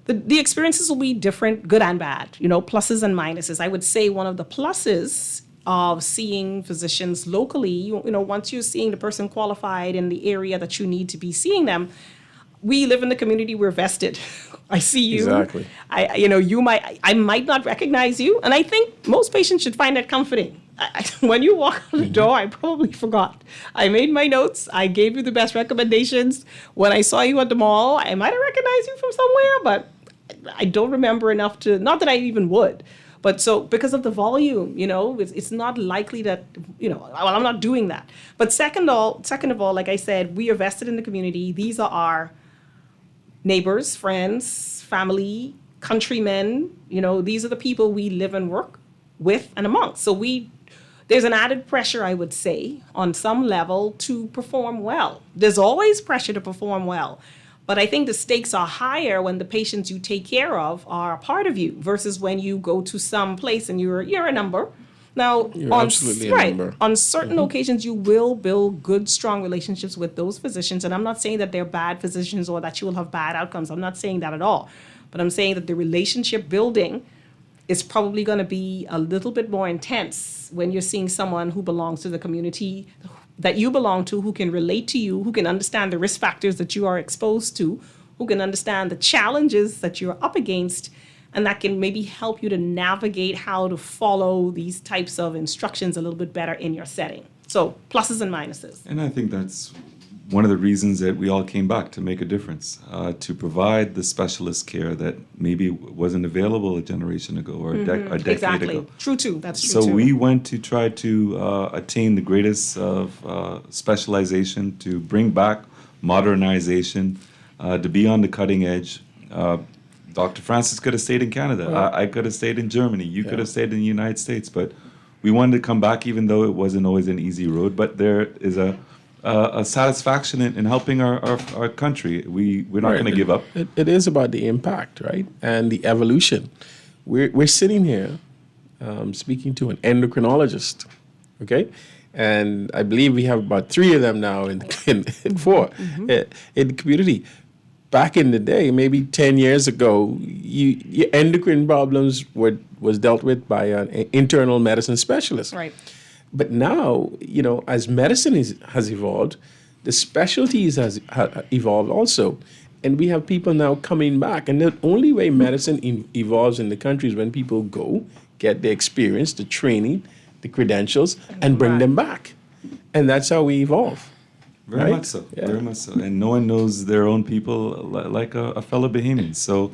the experiences will be different, good and bad, pluses and minuses. I would say one of the pluses of seeing physicians locally, once you're seeing the person qualified in the area that you need to be seeing them, we live in the community, we're vested. I see you. Exactly. I might not recognize you. And I think most patients should find that comforting. When you walk out the door, I probably forgot. I made my notes. I gave you the best recommendations. When I saw you at the mall, I might have recognized you from somewhere, but I don't remember enough to, not that I even would. But so because of the volume, it's not likely that, I'm not doing that. But second of all, like I said, we are vested in the community. These are our neighbors, friends, family, countrymen. These are the people we live and work with and amongst. So there's an added pressure, I would say, on some level to perform well. There's always pressure to perform well. But I think the stakes are higher when the patients you take care of are a part of you versus when you go to some place and you're a number. Now, absolutely a number. On certain occasions, you will build good, strong relationships with those physicians. And I'm not saying that they're bad physicians or that you will have bad outcomes. I'm not saying that at all. But I'm saying that the relationship building is probably going to be a little bit more intense when you're seeing someone who belongs to the community that you belong to, who can relate to you, who can understand the risk factors that you are exposed to, who can understand the challenges that you're up against, and that can maybe help you to navigate how to follow these types of instructions a little bit better in your setting. So pluses and minuses. And I think that's one of the reasons that we all came back to make a difference, to provide the specialist care that maybe wasn't available a generation ago or a decade ago. True too. That's true too. So we went to try to attain the greatest of specialization, to bring back modernization, to be on the cutting edge. Dr. Francis could have stayed in Canada. I could have stayed in Germany. You could have stayed in the United States. But we wanted to come back, even though it wasn't always an easy road. But there is a satisfaction in helping our country. We're not going to give up. It is about the impact, right? And the evolution. We're sitting here speaking to an endocrinologist, okay? And I believe we have about 3 of them now in 4 in the community. Back in the day, maybe 10 years ago, your endocrine problems was dealt with by an internal medicine specialist. Right. But now, as medicine has evolved, the specialties has evolved also. And we have people now coming back. And the only way medicine evolves in the country is when people go, get the experience, the training, the credentials, and bring them back. And that's how we evolve. Very much so. Yeah. Very much so. And no one knows their own people like a fellow Bahamian. So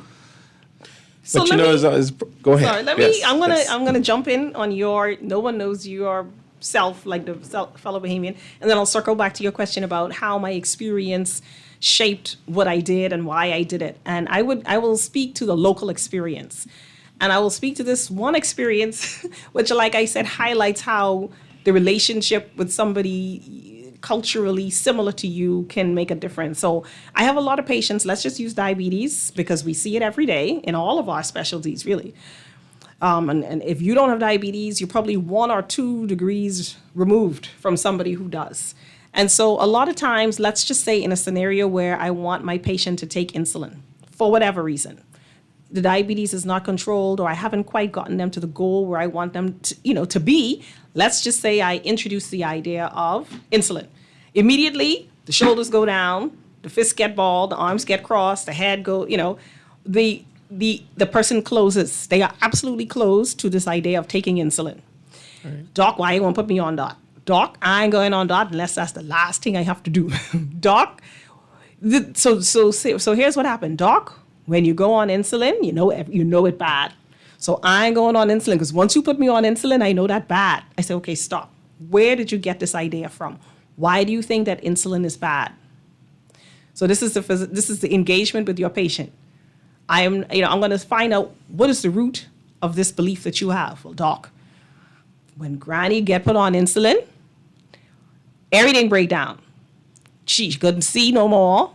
But go ahead. Sorry, I'm gonna jump in on your no one knows yourself like the fellow Bahamian, and then I'll circle back to your question about how my experience shaped what I did and why I did it. And I will speak to the local experience. And I will speak to this one experience, which, like I said, highlights how the relationship with somebody culturally similar to you can make a difference. So I have a lot of patients, let's just use diabetes, because we see it every day in all of our specialties, really. And if you don't have diabetes, you're probably 1 or 2 degrees removed from somebody who does. And so a lot of times, let's just say in a scenario where I want my patient to take insulin for whatever reason. The diabetes is not controlled, or I haven't quite gotten them to the goal where I want them to be. Let's just say I introduce the idea of insulin. Immediately, the shoulders go down, the fists get balled, the arms get crossed, the head the person closes. They are absolutely closed to this idea of taking insulin. Right. Doc, why you gonna put me on that? Doc, I ain't going on that unless that's the last thing I have to do. Doc, so here's what happened. Doc, when you go on insulin, you know it bad. So I ain't going on insulin because once you put me on insulin, I know that bad. I say, okay, stop. Where did you get this idea from? Why do you think that insulin is bad? So this is the engagement with your patient. I'm going to find out what is the root of this belief that you have. Well, doc, when granny get put on insulin, everything break down. She couldn't see no more.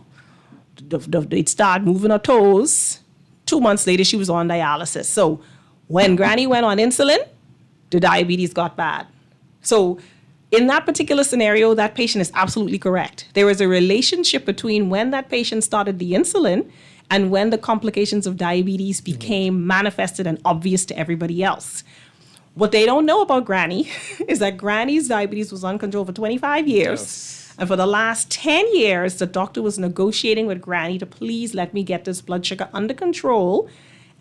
They'd start moving her toes. 2 months later, she was on dialysis. So when granny went on insulin, the diabetes got bad. So in that particular scenario, that patient is absolutely correct. There is a relationship between when that patient started the insulin and when the complications of diabetes became manifested and obvious to everybody else. What they don't know about granny is that granny's diabetes was uncontrolled for 25 years. Yes. And for the last 10 years, the doctor was negotiating with granny to please let me get this blood sugar under control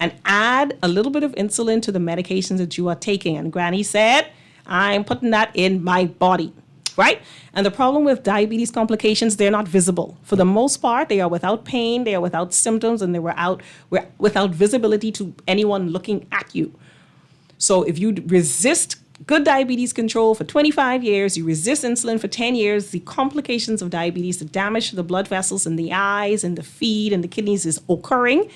and add a little bit of insulin to the medications that you are taking. And granny said, I'm putting that in my body, right? And the problem with diabetes complications, they're not visible. For the most part, they are without pain, they are without symptoms, and they were without visibility to anyone looking at you. So if you resist good diabetes control for 25 years, you resist insulin for 10 years, the complications of diabetes, the damage to the blood vessels in the eyes and the feet and the kidneys is occurring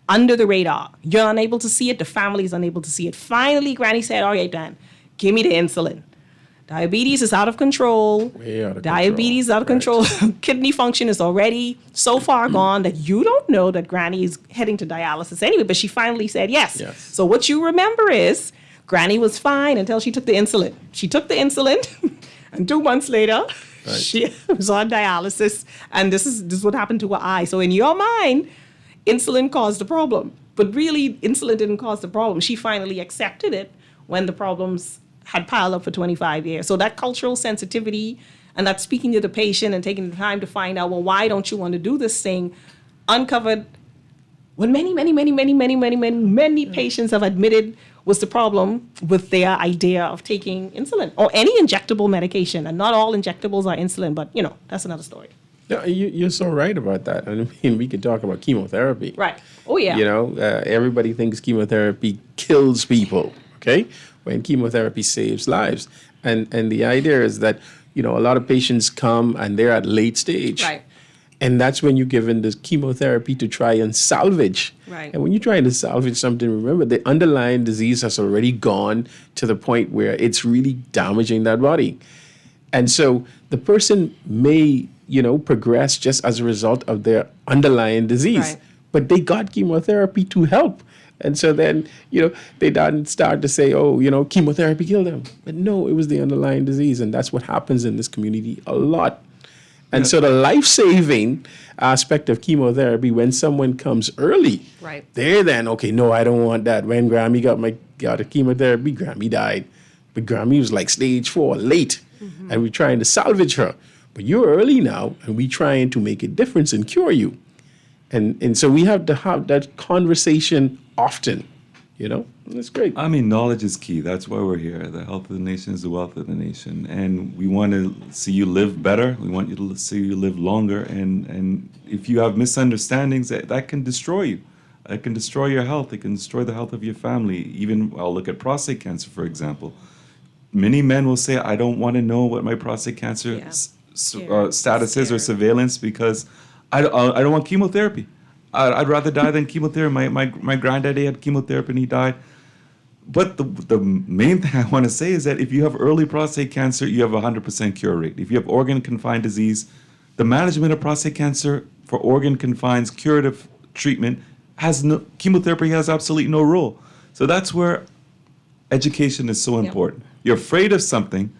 under the radar. You're unable to see it. The family is unable to see it. Finally, granny said, all right, Dan, give me the insulin. Diabetes is out of control. Way out of diabetes control. Out of control. Kidney function is already so far gone that you don't know that granny is heading to dialysis anyway, but she finally said yes. So what you remember is granny was fine until she took the insulin. She took the insulin, and 2 months later, she was on dialysis, and this is what happened to her eye. So in your mind, insulin caused the problem. But really, insulin didn't cause the problem. She finally accepted it when the problems had piled up for 25 years. So that cultural sensitivity and that speaking to the patient and taking the time to find out, well, why don't you want to do this thing, uncovered what many patients have admitted was the problem with their idea of taking insulin or any injectable medication. And not all injectables are insulin, but, that's another story. Yeah, you're so right about that. I mean, we could talk about chemotherapy. Right. Oh, yeah. Everybody thinks chemotherapy kills people, okay? When chemotherapy saves lives. And the idea is that, a lot of patients come and they're at late stage. Right. And that's when you're given this chemotherapy to try and salvage. Right. And when you're trying to salvage something, remember, the underlying disease has already gone to the point where it's really damaging that body. And so the person may, progress just as a result of their underlying disease. Right. But they got chemotherapy to help. And so then, they done start to say, oh, chemotherapy killed them. But no, it was the underlying disease. And that's what happens in this community a lot. And so the life-saving aspect of chemotherapy, when someone comes early, right, they're then, okay, no, I don't want that. When Grammy got a chemotherapy, Grammy died. But Grammy was like stage 4, late. Mm-hmm. And we're trying to salvage her. But you're early now, and we're trying to make a difference and cure you. And so we have to have that conversation often, That's great. I mean, knowledge is key. That's why we're here. The health of the nation is the wealth of the nation. And we want to see you live better. We want you to see you live longer. And if you have misunderstandings, that can destroy you. It can destroy your health. It can destroy the health of your family. Even, I'll look at prostate cancer, for example. Many men will say, I don't want to know what my prostate cancer status is or surveillance because I don't want chemotherapy. I'd rather die than chemotherapy. My granddaddy had chemotherapy and he died. But the main thing I want to say is that if you have early prostate cancer, you have a 100% cure rate. If you have organ-confined disease, the management of prostate cancer for organ-confined curative treatment chemotherapy has absolutely no role. So that's where education is so important. You're afraid of something,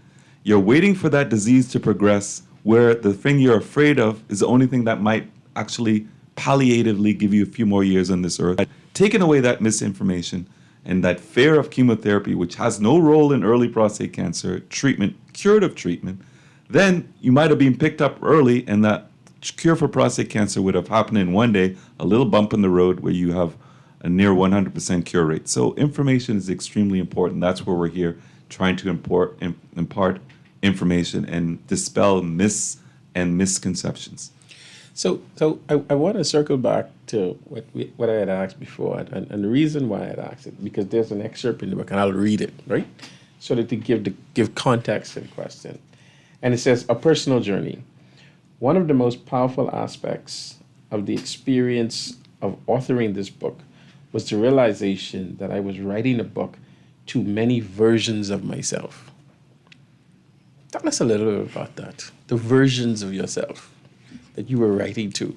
you're waiting for that disease to progress, where the thing you're afraid of is the only thing that might actually palliatively give you a few more years on this earth. Taking away that misinformation and that fear of chemotherapy, which has no role in early prostate cancer treatment, curative treatment, then you might have been picked up early and that cure for prostate cancer would have happened in one day, a little bump in the road where you have a near 100% cure rate. So information is extremely important. That's where we're here, trying to impart information and dispel myths and misconceptions. So I want to circle back to what I had asked before, and the reason why I had asked it, because there's an excerpt in the book, and I'll read it, right? So that to give context to the question. And it says, a personal journey. One of the most powerful aspects of the experience of authoring this book was the realization that I was writing a book to many versions of myself. Tell us a little bit about that, the versions of yourself that you were writing to.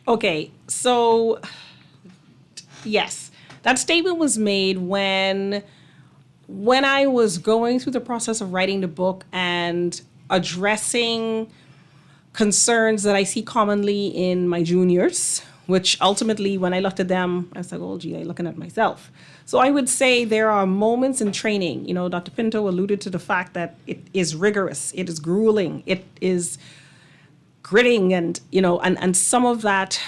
Okay, so yes, that statement was made when I was going through the process of writing the book and addressing concerns that I see commonly in my juniors, which ultimately, when I looked at them, I was like, oh, gee, I'm looking at myself. So I would say there are moments in training. Dr. Pinto alluded to the fact that it is rigorous, it is grueling, it is gritting, and some of that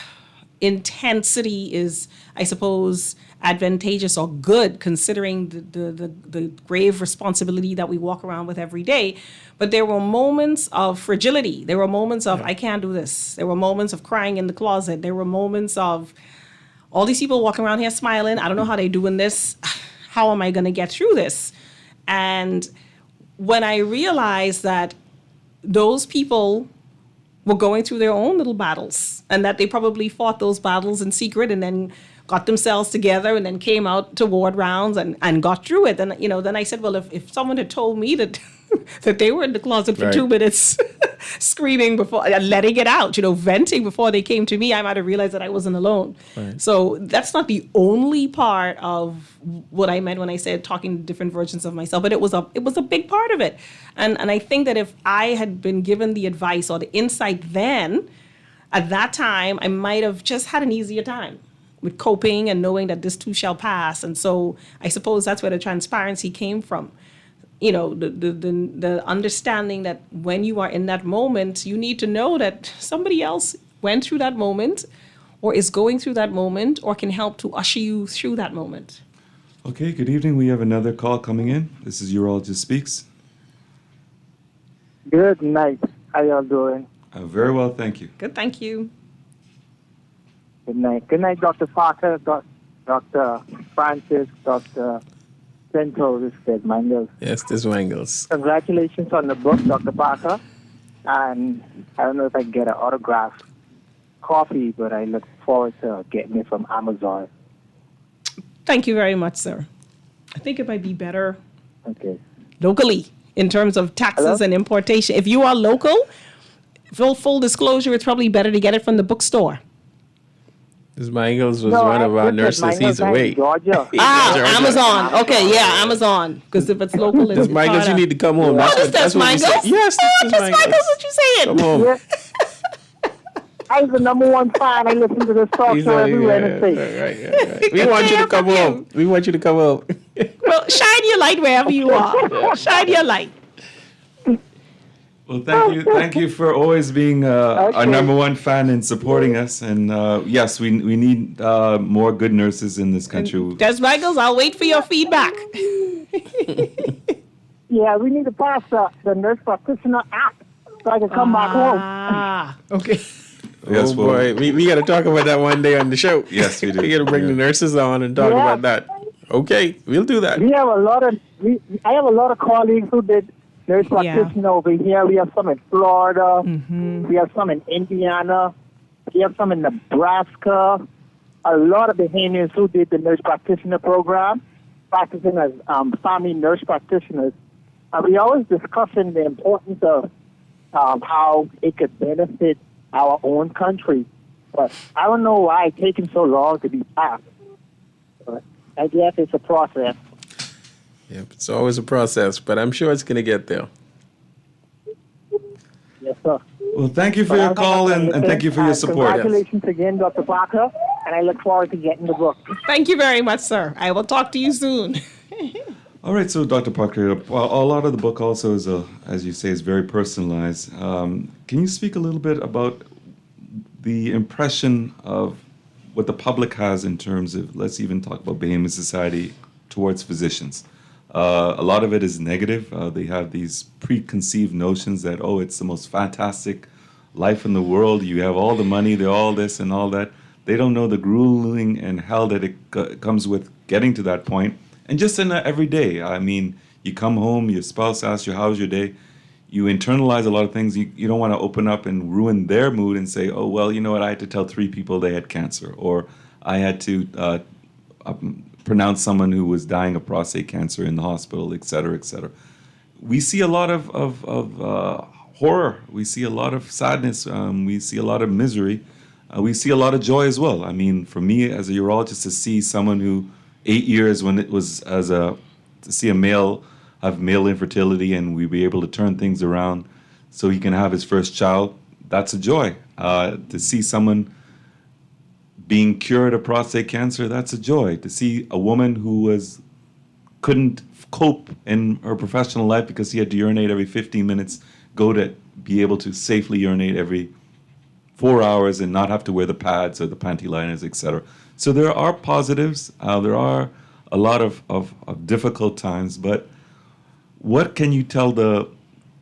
intensity is, I suppose, advantageous or good considering the grave responsibility that we walk around with every day. But there were moments of fragility. There were moments of, I can't do this. There were moments of crying in the closet. There were moments of all these people walking around here smiling. I don't know how they're doing this. How am I going to get through this? And when I realized that those people were going through their own little battles and that they probably fought those battles in secret and then got themselves together and then came out to ward rounds and got through it. And, then I said, well, if someone had told me that that they were in the closet for 2 minutes screaming before, letting it out, venting before they came to me, I might have realized that I wasn't alone. Right. So that's not the only part of what I meant when I said talking to different versions of myself, but it was a big part of it. And I think that if I had been given the advice or the insight then, at that time, I might have just had an easier time with coping and knowing that this too shall pass. And so I suppose that's where the transparency came from. The understanding that when you are in that moment, you need to know that somebody else went through that moment or is going through that moment or can help to usher you through that moment. Okay, good evening. We have another call coming in. This is Urologist Speaks. Good night. How y'all doing? Very well, thank you. Good, thank you. Good night. Good night, Dr. Parker, Dr. Francis, Dr. Pinto, this is Mangles. Yes, this is Mangles. Congratulations on the book, Dr. Parker. And I don't know if I can get an autographed copy, but I look forward to getting it from Amazon. Thank you very much, sir. I think it might be better locally in terms of taxes and importation. If you are local, full disclosure, it's probably better to get it from the bookstore. Ms. Mangles was No, one of our Ms. nurses. He's Mangles in away. Georgia. Amazon. Okay, yeah, Amazon. Because if it's local, it's Ms. Mangles, you need to come home. What is this, what we say. Mangles? Yes, this is Miss Mangles, what you saying? Come home. Yeah. I'm the number one fan. I listen to this talk show everywhere in the state. Right. We want you to come home. We want you to come home. Well, shine your light wherever you are. Shine your light. Well, thank you for always being our number one fan and supporting us. And yes, we need more good nurses in this country. Des Michaels, I'll wait for your feedback. Yeah, we need to pass the nurse practitioner act so I can come back home. Okay. Yes, oh boy, we got to talk about that one day on the show. Yes, we do. We got to bring the nurses on and talk about that. Okay, we'll do that. We have a lot of I have a lot of colleagues who did nurse practitioner over here. We have some in Florida. Mm-hmm. We have some in Indiana. We have some in Nebraska. A lot of Bahamians who did the nurse practitioner program, practicing as family nurse practitioners. We always discussing the importance of how it could benefit our own country. But I don't know why it's taking so long to be passed. But I guess it's a process. Yep, it's always a process, but I'm sure it's going to get there. Yes, sir. Well, thank you for your call and thank you for your support. Congratulations again, Dr. Parker, and I look forward to getting the book. Thank you very much, sir. I will talk to you soon. All right, so Dr. Parker, a lot of the book also is, as you say, is very personalized. Can you speak a little bit about the impression of what the public has in terms of, let's even talk about Bahamian society towards physicians? A lot of it is negative. They have these preconceived notions that, it's the most fantastic life in the world. You have all the money, they're all this and all that. They don't know the grueling and hell that it comes with getting to that point. And just in every day, I mean, you come home, your spouse asks you, how's your day? You internalize a lot of things. You don't want to open up and ruin their mood and say, oh, well, you know what, I had to tell 3 people they had cancer. Or I had to pronounce someone who was dying of prostate cancer in the hospital, et cetera, et cetera. We see a lot of horror. We see a lot of sadness. We see a lot of misery. We see a lot of joy as well. I mean, for me as a urologist, to see someone who 8 years when it was to see a male have male infertility and we be able to turn things around so he can have his first child, that's a joy. To see someone being cured of prostate cancer, that's a joy. To see a woman who couldn't cope in her professional life because she had to urinate every 15 minutes, go to be able to safely urinate every 4 hours and not have to wear the pads or the panty liners, etc. So there are positives. There are a lot of difficult times. But what can you tell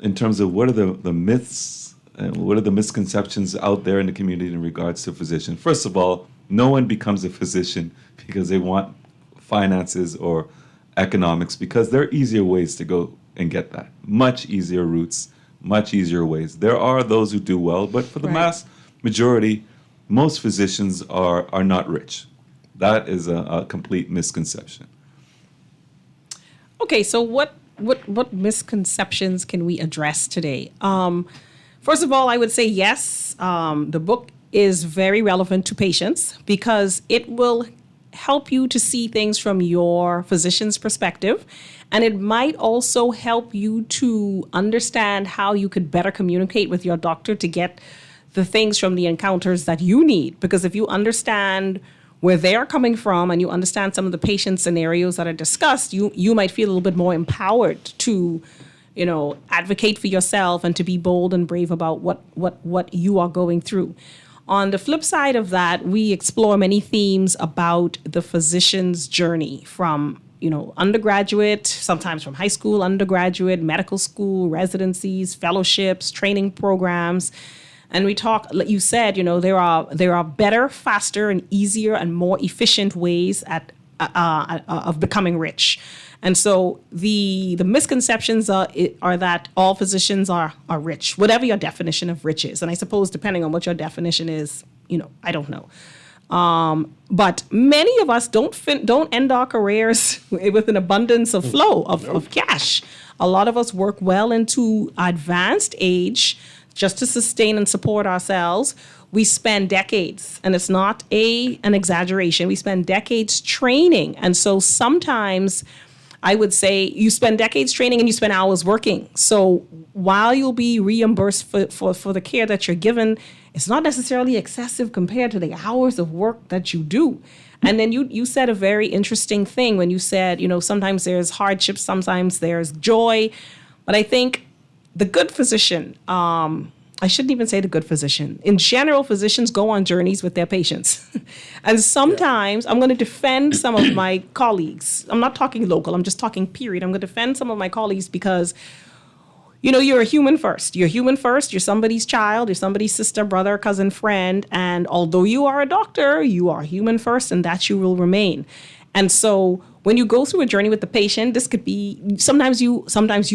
in terms of what are the myths and what are the misconceptions out there in the community in regards to physicians? First of all, no one becomes a physician because they want finances or economics, because there are easier ways to go and get that. Much easier routes, much easier ways. There are those who do well, but for the mass majority, most physicians are not rich. That is a complete misconception. Okay, so what misconceptions can we address today? First of all, I would say yes, the book is very relevant to patients because it will help you to see things from your physician's perspective. And it might also help you to understand how you could better communicate with your doctor to get the things from the encounters that you need. Because if you understand where they're coming from and you understand some of the patient scenarios that are discussed, you might feel a little bit more empowered to, advocate for yourself and to be bold and brave about what you are going through. On the flip side of that, we explore many themes about the physician's journey from, undergraduate, sometimes from high school, undergraduate, medical school, residencies, fellowships, training programs. And we talk, like you said, there are better, faster, and easier and more efficient ways of becoming rich. And so the misconceptions are that all physicians are rich, whatever your definition of rich is. And I suppose depending on what your definition is, I don't know. But many of us don't end our careers with an abundance of flow of cash. A lot of us work well into advanced age just to sustain and support ourselves. we spend decades, and it's not an exaggeration, we spend decades training. And so sometimes I would say you spend decades training and you spend hours working. So while you'll be reimbursed for the care that you're given, it's not necessarily excessive compared to the hours of work that you do. And then you said a very interesting thing when you said, sometimes there's hardships, sometimes there's joy. But I think the good physician, I shouldn't even say the good physician. In general, physicians go on journeys with their patients. And sometimes I'm going to defend some of my colleagues. I'm not talking local, I'm just talking period. I'm going to defend some of my colleagues because, you're a human first. You're human first. You're somebody's child. You're somebody's sister, brother, cousin, friend. And although you are a doctor, you are human first, and that you will remain. And so when you go through a journey with the patient, this could be, sometimes you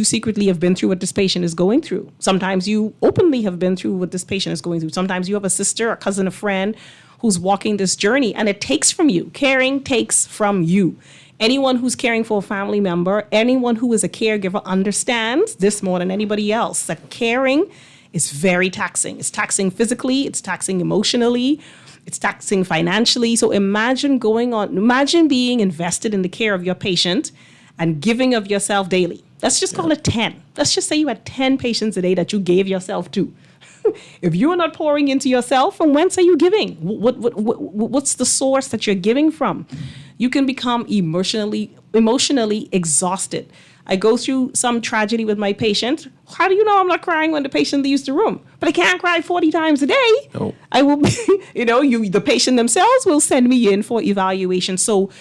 secretly have been through what this patient is going through. Sometimes you openly have been through what this patient is going through. Sometimes you have a sister, a cousin, a friend who's walking this journey, and it takes from you. Caring takes from you. Anyone who's caring for a family member, anyone who is a caregiver understands this more than anybody else, that caring is very taxing. It's taxing physically, it's taxing emotionally, it's taxing financially. So imagine being invested in the care of your patient and giving of yourself daily. Let's just call it 10. Let's just say you had 10 patients a day that you gave yourself to. If you are not pouring into yourself, from whence are you giving? What's the source that you're giving from? You can become emotionally exhausted. I go through some tragedy with my patient. How do you know I'm not crying when the patient leaves the room? But I can't cry 40 times a day. No. I will, the patient themselves will send me in for evaluation. So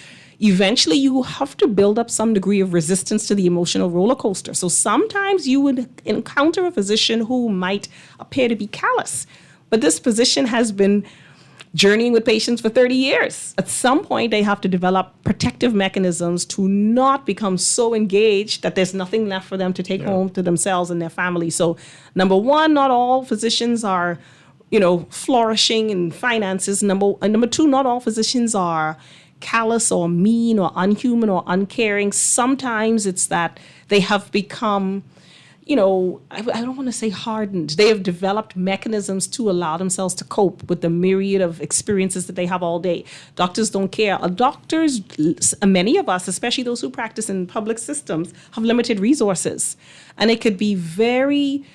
eventually you have to build up some degree of resistance to the emotional roller coaster. So sometimes you would encounter a physician who might appear to be callous, but this physician has been journeying with patients for 30 years. At some point, they have to develop protective mechanisms to not become so engaged that there's nothing left for them to take home to themselves and their family. So number one, not all physicians are, flourishing in finances. Number two, not all physicians are callous or mean or unhuman or uncaring. Sometimes it's that they have become, I don't want to say hardened. They have developed mechanisms to allow themselves to cope with the myriad of experiences that they have all day. Doctors don't care. Doctors, many of us, especially those who practice in public systems, have limited resources. And it could be very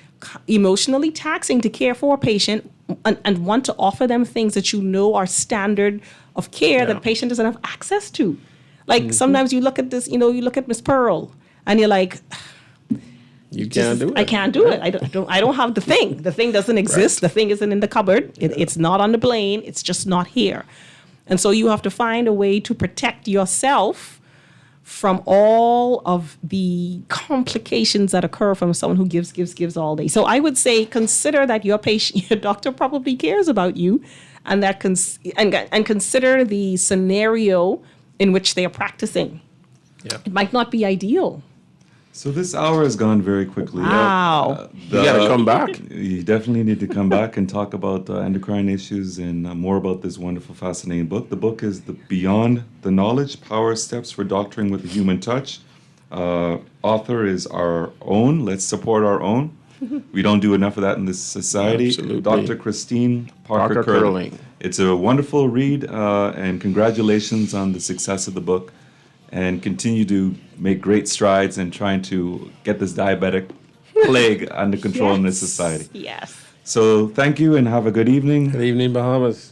emotionally taxing to care for a patient and want to offer them things that are standard of care that the patient doesn't have access to. Like sometimes you look at this, you look at Miss Pearl and you're like, you can't do it. I can't do it. I don't have the thing. The thing doesn't exist. Right. The thing isn't in the cupboard. It's not on the plane. It's just not here. And so you have to find a way to protect yourself from all of the complications that occur from someone who gives all day. So I would say consider that your doctor probably cares about you, and that and consider the scenario in which they are practicing. Yeah. It might not be ideal. So this hour has gone very quickly. Wow. You got to come back. You definitely need to come back and talk about endocrine issues and more about this wonderful, fascinating book. The book is Beyond the Knowledge, Power Steps for Doctoring with a Human Touch. Author is our own. Let's support our own. We don't do enough of that in this society. Absolutely. Dr. Christine Parker Curling. It's a wonderful read, and congratulations on the success of the book. And continue to make great strides in trying to get this diabetic plague under control in this society. Yes. So thank you and have a good evening. Good evening, Bahamas.